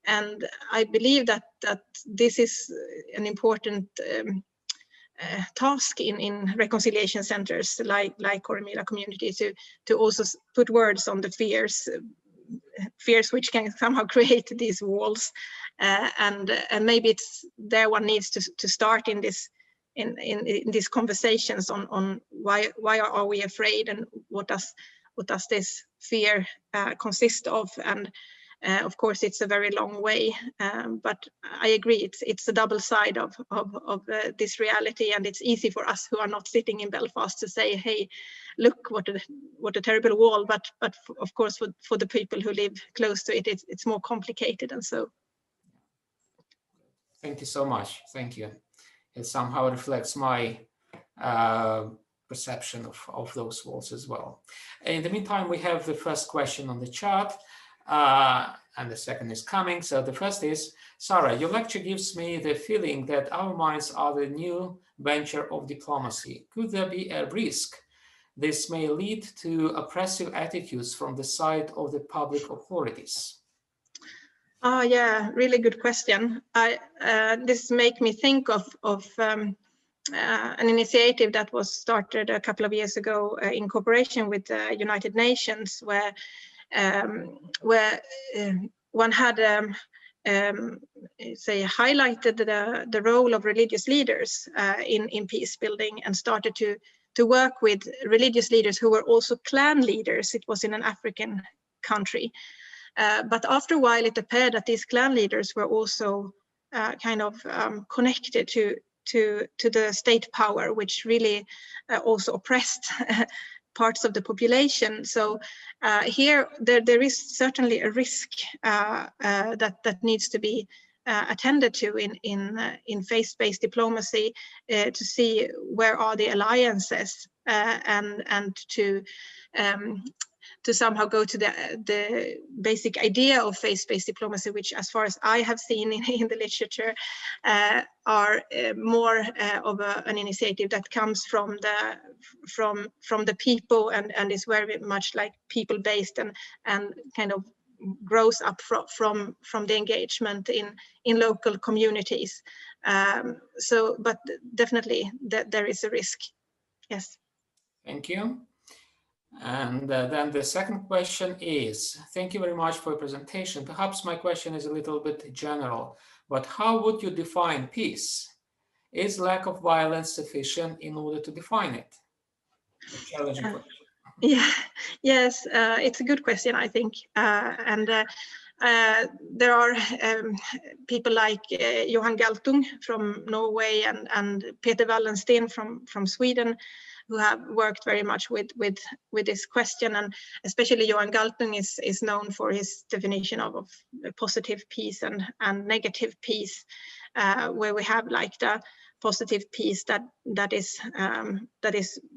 and I believe that this is an important task in reconciliation centers like Coromila community, to also put words on the fears which can somehow create these walls, and maybe it's there one needs to start in this in these conversations on why are we afraid, and what does this fear consist of, and of course it's a very long way, but I agree it's a double side of this reality, and it's easy for us who are not sitting in Belfast to say, hey, look what a terrible wall, but of course for the people who live close to it, it's more complicated, and so. Thank you so much. Thank you. It somehow reflects my perception of those walls as well. In the meantime, we have the first question on the chat, and the second is coming. So the first is, Sara, your lecture gives me the feeling that our minds are the new venture of diplomacy. Could there be a risk this may lead to oppressive attitudes from the side of the public authorities? Yeah, really good question. This make me think of an initiative that was started a couple of years ago in cooperation with the United Nations, where one had highlighted the role of religious leaders in peace building, and started to work with religious leaders who were also clan leaders. It was in an African country. But after a while, it appeared that these clan leaders were also connected to the state power, which really also oppressed parts of the population. So here there is certainly a risk that needs to be attended to in faith-based diplomacy, to see where are the alliances, and to somehow go to the basic idea of faith-based diplomacy, which, as far as I have seen in the literature, are more of an initiative that comes from the people, and is very much like people-based, and kind of grows up from the engagement in local communities. But definitely there is a risk. Yes. Thank you. And then the second question is, thank you very much for your presentation. Perhaps my question is a little bit general, but how would you define peace? Is lack of violence sufficient in order to define it? A challenging question. Yeah, yes, it's a good question, I think. There are people like Johan Galtung from Norway and Peter Wallensten from Sweden, who have worked very much with this question, and especially Johan Galtung is known for his definition of positive peace and negative peace, where we have like the positive peace that is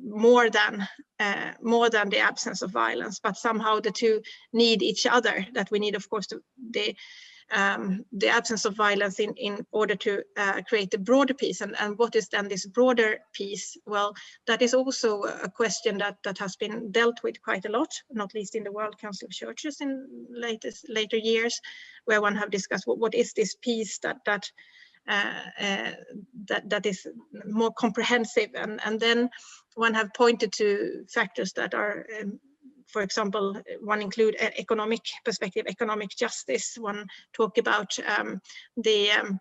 more than the absence of violence, but somehow the two need each other. That we need, of course, the absence of violence in order to create a broader peace. And what is then this broader peace? Well, that is also a question that has been dealt with quite a lot, not least in the World Council of Churches in later years, where one have discussed what is this peace that is more comprehensive, and then one have pointed to factors that are, for example, one include economic perspective, economic justice. One talk about the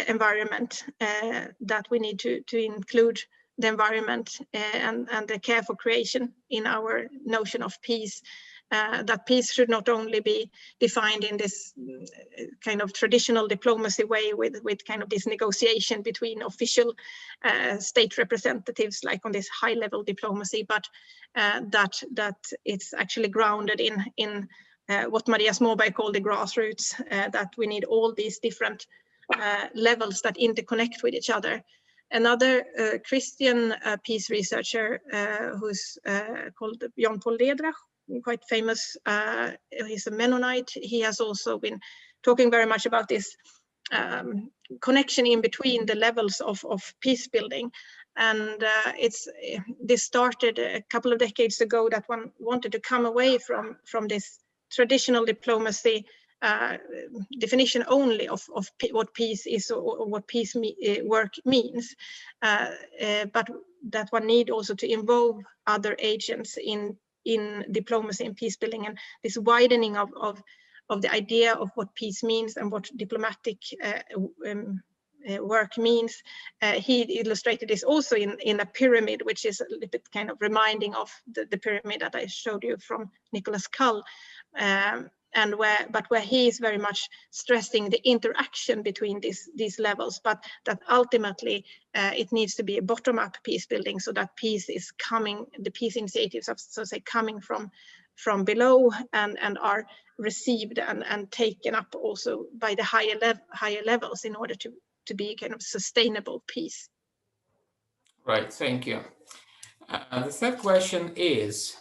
environment, that we need to include the environment and the care for creation in our notion of peace. That peace should not only be defined in this kind of traditional diplomacy way with kind of this negotiation between official state representatives, like on this high level diplomacy, but that it's actually grounded in what Maria Småberg called the grassroots, that we need all these different levels that interconnect with each other. Another Christian peace researcher who's called Jan Paul Ledrach, quite famous, he's a Mennonite. He has also been talking very much about this connection in between the levels of peace building. And this started a couple of decades ago, that one wanted to come away from this traditional diplomacy definition only of what peace is or what peace work means, but that one need also to involve other agents in diplomacy and peace building, and this widening of the idea of what peace means and what diplomatic work means. He illustrated this also in a pyramid, which is a little bit kind of reminding of the pyramid that I showed you from Nicholas Cull, and where he is very much stressing the interaction between these levels, but that ultimately it needs to be a bottom-up peace building, so that peace is coming, the peace initiatives are, so to say, coming from below and are received and taken up also by the higher levels in order to be kind of sustainable peace. Right, thank you. The third question is,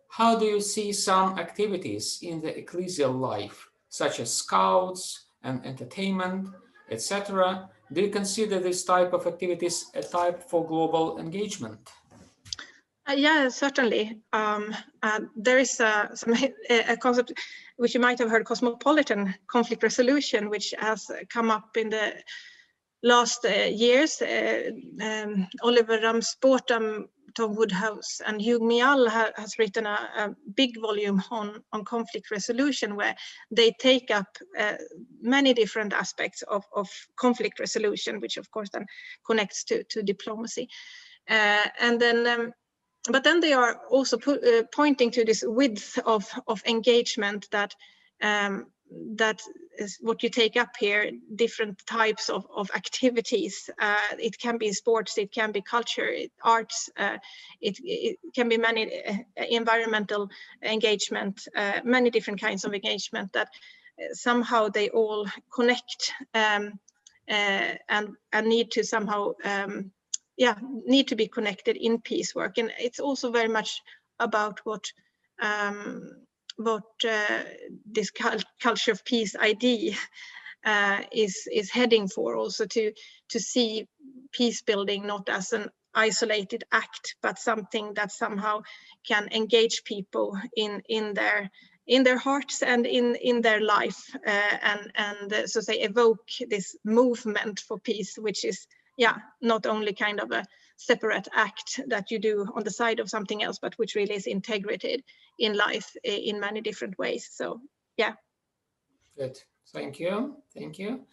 how do you see some activities in the ecclesial life, such as scouts and entertainment, etc.? Do you consider this type of activities a type for global engagement? Yeah, certainly. There is a concept which you might have heard, Cosmopolitan conflict resolution, which has come up in the last years. Oliver Ramsbottom, Tom Woodhouse, and Hugh Miall has written a big volume on conflict resolution, where they take up many different aspects of conflict resolution, which of course then connects to diplomacy. But then they are also pointing to this width of engagement that is what you take up here, different types of activities. It can be sports, it can be culture, arts, it can be many environmental engagement, many different kinds of engagement that somehow they all connect and need to somehow need to be connected in peace work. And it's also very much about what this culture of peace ID is heading for, also to see peace building not as an isolated act, but something that somehow can engage people in their in their hearts and in their life, and so say evoke this movement for peace, which is not only kind of a separate act that you do on the side of something else, but which really is integrated in life in many different ways. So yeah. Good. Thank you. Thank you.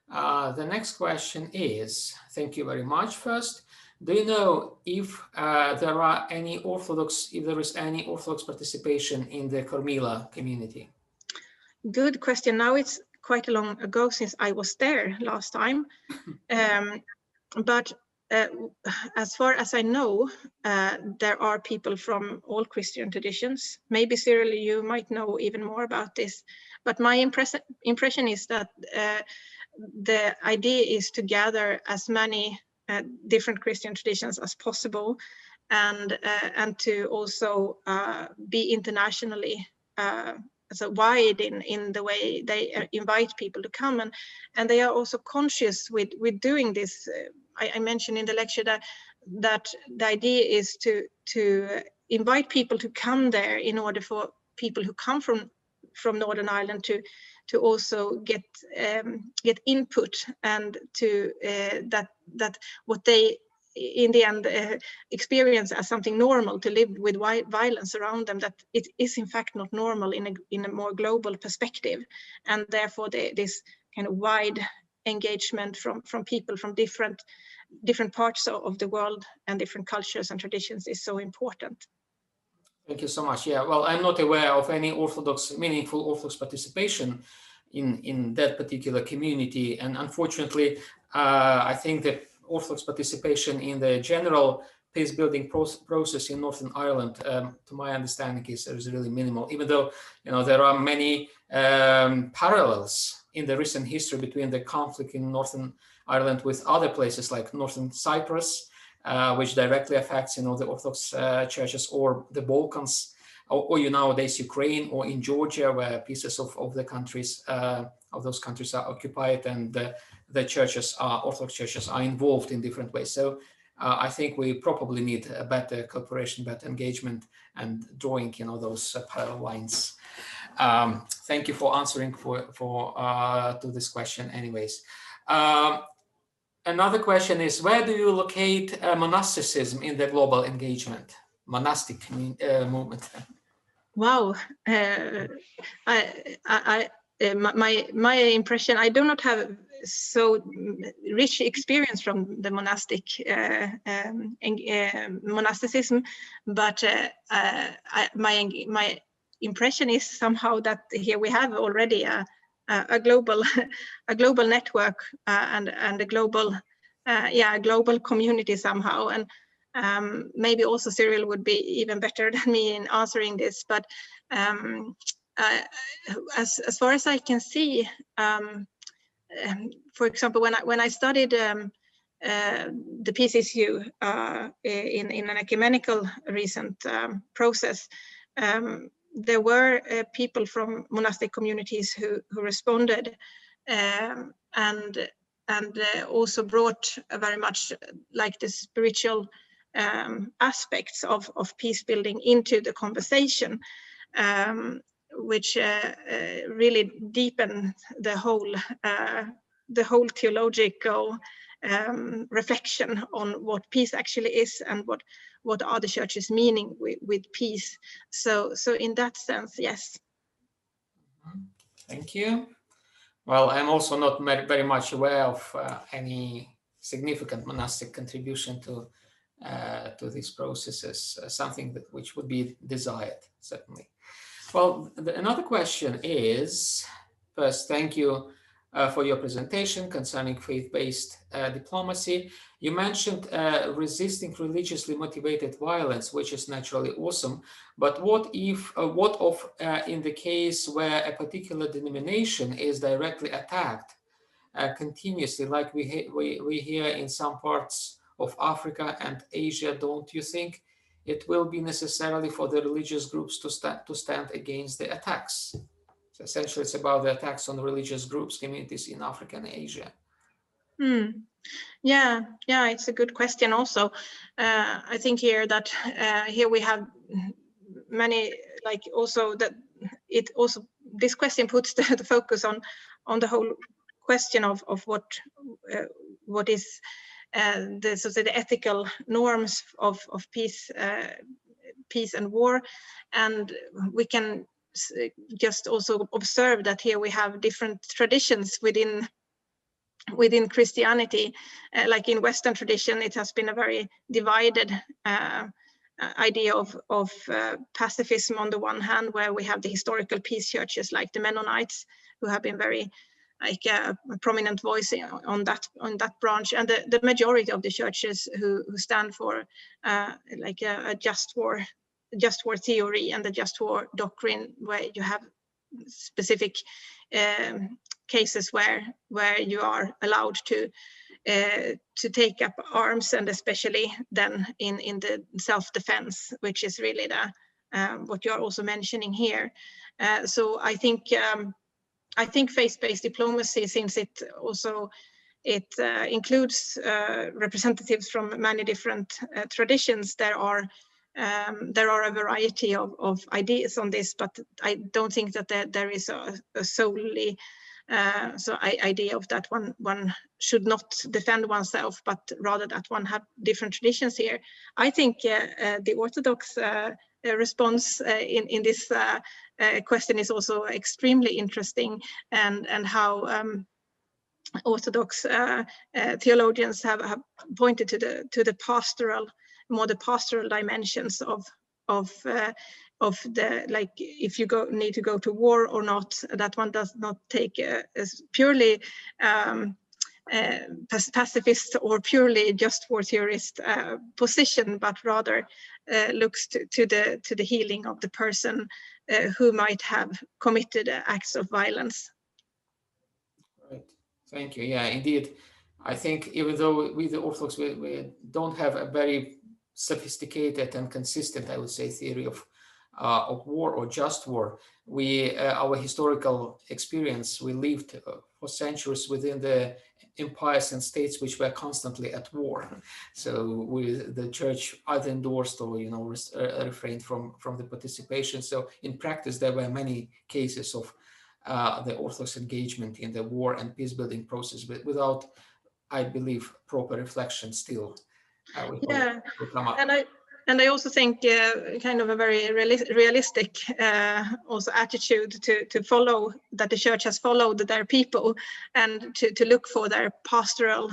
The next question is, thank you very much. First, do you know if there is any Orthodox participation in the Cormila community? Good question. Now it's quite a long ago since I was there last time, but as far as I know, there are people from all Christian traditions. Maybe Cyril, you might know even more about this, but my impression is that the idea is to gather as many different Christian traditions as possible, and to also be internationally so wide in the way they invite people to come, and they are also conscious with doing this. I mentioned in the lecture that the idea is to invite people to come there in order for people who come from Northern Ireland to also get input, and to that what they in the end experience as something normal, to live with violence around them, that it is in fact not normal in a more global perspective, and therefore this kind of wide engagement from people from different parts of the world and different cultures and traditions is so important. Thank you so much. Yeah, well, I'm not aware of any meaningful Orthodox participation in that particular community, and unfortunately, I think that Orthodox participation in the general peace-building process in Northern Ireland, to my understanding, is really minimal. Even though there are many parallels in the recent history between the conflict in Northern Ireland with other places like Northern Cyprus, which directly affects the Orthodox churches, or the Balkans, or nowadays Ukraine, or in Georgia, where pieces of the countries of those countries are occupied, and the churches, Orthodox churches, are involved in different ways. So I think we probably need a better cooperation, better engagement, and drawing those parallel lines. Thank you for answering to this question. Anyways. Another question is, where do you locate monasticism in the global engagement, monastic movement? Wow, my impression, I do not have so rich experience from the monasticism, but my impression is somehow that here we have already a global network and a global global community somehow, and maybe also Cyril would be even better than me in answering this, but as far as I can see, for example, when I studied the peace issue in an ecumenical recent process, there were people from monastic communities who responded, and also brought very much like the spiritual aspects of peace building into the conversation, which really deepened the whole theological reflection on what peace actually is, and what are the church's meaning with peace. So in that sense, yes. Thank you. Well, I'm also not very much aware of any significant monastic contribution to these processes, something which would be desired, certainly. Well, another question is, first, thank you for your presentation concerning faith-based diplomacy. You mentioned resisting religiously motivated violence, which is naturally awesome. But what of in the case where a particular denomination is directly attacked continuously, like we hear in some parts of Africa and Asia? Don't you think it will be necessarily for the religious groups to stand against the attacks? So essentially, it's about the attacks on religious groups, communities in Africa and Asia. Yeah, it's a good question also. I think here that here we have many, like also that this question puts the focus on the whole question of what is the ethical norms of peace and war, and we can just also observe that here we have different traditions within Christianity. Like in Western tradition, it has been a very divided idea of pacifism on the one hand, where we have the historical peace churches like the Mennonites, who have been very like a prominent voice on that branch, and the majority of the churches who stand for like a just war theory and the just war doctrine, where you have specific cases where you are allowed to take up arms, and especially then in the self-defense, which is really the what you are also mentioning here. So I think faith-based diplomacy, since it also includes representatives from many different traditions, there are a variety of ideas on this, but I don't think that there is a solely idea of that one should not defend oneself, but rather that one have different traditions here. I think the Orthodox response in this question is also extremely interesting, and how Orthodox theologians have pointed to the pastoral dimensions of the, like, if you need to go to war or not, that one does not take as purely pacifist or purely just war theorist position, but rather looks to the healing of the person who might have committed acts of violence. Right. Thank you. Yeah, indeed. I think even though we, the Orthodox, we don't have a very sophisticated and consistent, I would say, theory of war or just war, we our historical experience, we lived for centuries within the empires and states which were constantly at war. So the church either endorsed or refrained from the participation. So in practice, there were many cases of the Orthodox engagement in the war and peace building process, but without, I believe, proper reflection still. Yeah, and I also think kind of a very realistic also attitude to follow, that the church has followed their people, and to look for their pastoral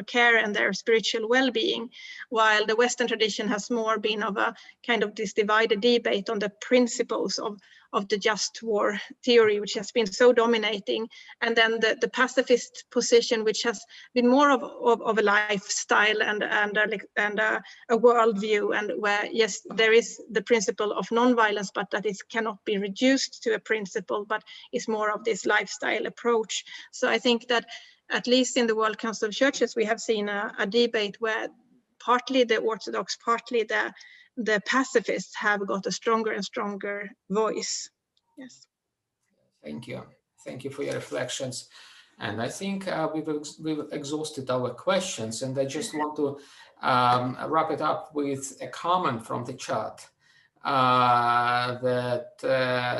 care and their spiritual well-being, while the Western tradition has more been of a kind of this divided debate on the principles of the just war theory, which has been so dominating, and then the pacifist position, which has been more of a lifestyle and a worldview, and where, yes, there is the principle of non-violence, but that it cannot be reduced to a principle, but is more of this lifestyle approach. So I think that at least in the World Council of Churches, we have seen a debate where partly the Orthodox, partly the pacifists have got a stronger and stronger voice. Yes. Thank you. Thank you for your reflections. And I think we've exhausted our questions, and I just want to wrap it up with a comment from the chat that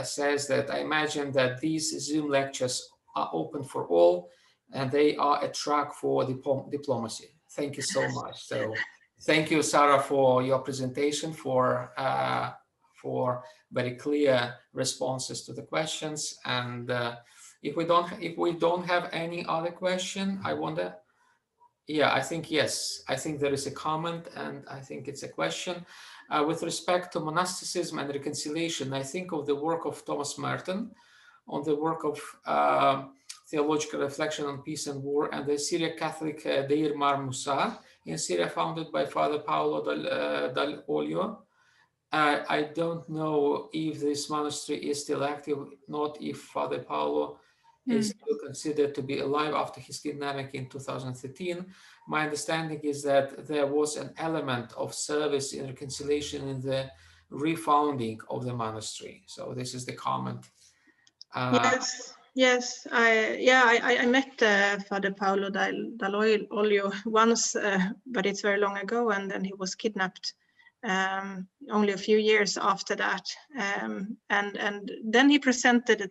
says that I imagine that these Zoom lectures are open for all, and they are a track for diplomacy. Thank you so much. So thank you, Sara, for your presentation, for very clear responses to the questions. And if we don't have any other question, I wonder. Yeah, I think yes. I think there is a comment, and I think it's a question. With respect to monasticism and reconciliation, I think of the work of Thomas Merton on the work of theological reflection on peace and war, and the Syriac Catholic Deir Mar Musa in Syria, founded by Father Paolo dal Olio. I don't know if this monastery is still active, not if Father Paolo is still considered to be alive after his kidnapping in 2013. My understanding is that there was an element of service in reconciliation in the refounding of the monastery. So this is the comment. Yes. I met Father Paolo dal Olio once, but it's very long ago, and then he was kidnapped only a few years after that. And then he presented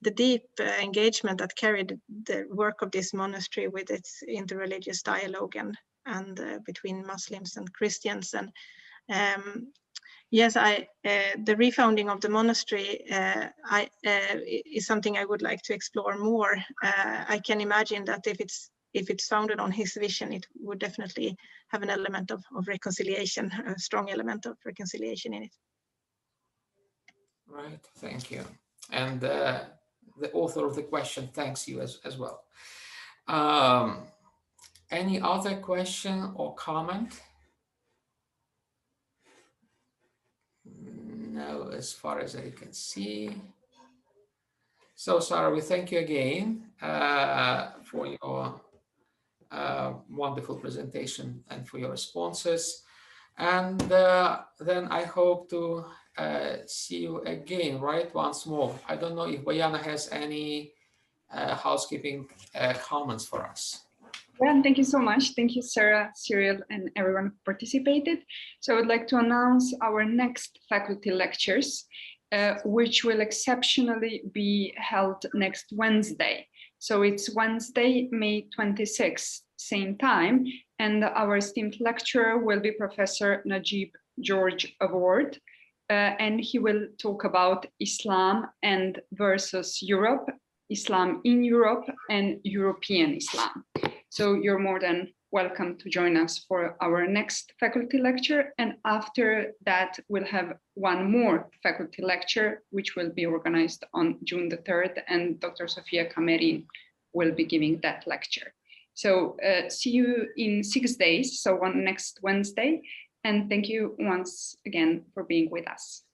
the deep engagement that carried the work of this monastery with its interreligious dialogue and between Muslims and Christians. And yes, the refounding of the monastery is something I would like to explore more. I can imagine that if it's founded on his vision, it would definitely have an element of reconciliation, a strong element of reconciliation in it. Right, thank you. And the author of the question thanks you as well. Any other question or comment? No, as far as I can see. So, Sara, we thank you again for your wonderful presentation and for your responses. And then I hope to see you again, right, once more. I don't know if Bojana has any housekeeping comments for us. Well, thank you so much. Thank you, Sarah, Cyril, and everyone who participated. So I would like to announce our next faculty lectures, which will exceptionally be held next Wednesday. So it's Wednesday, May 26th, same time. And our esteemed lecturer will be Professor Najib George Award. And he will talk about Islam and versus Europe, Islam in Europe, and European Islam. So you're more than welcome to join us for our next faculty lecture. And after that, we'll have one more faculty lecture, which will be organized on June the 3rd, and Dr. Sofia Kamerin will be giving that lecture. So see you in 6 days, so on next Wednesday. And thank you once again for being with us.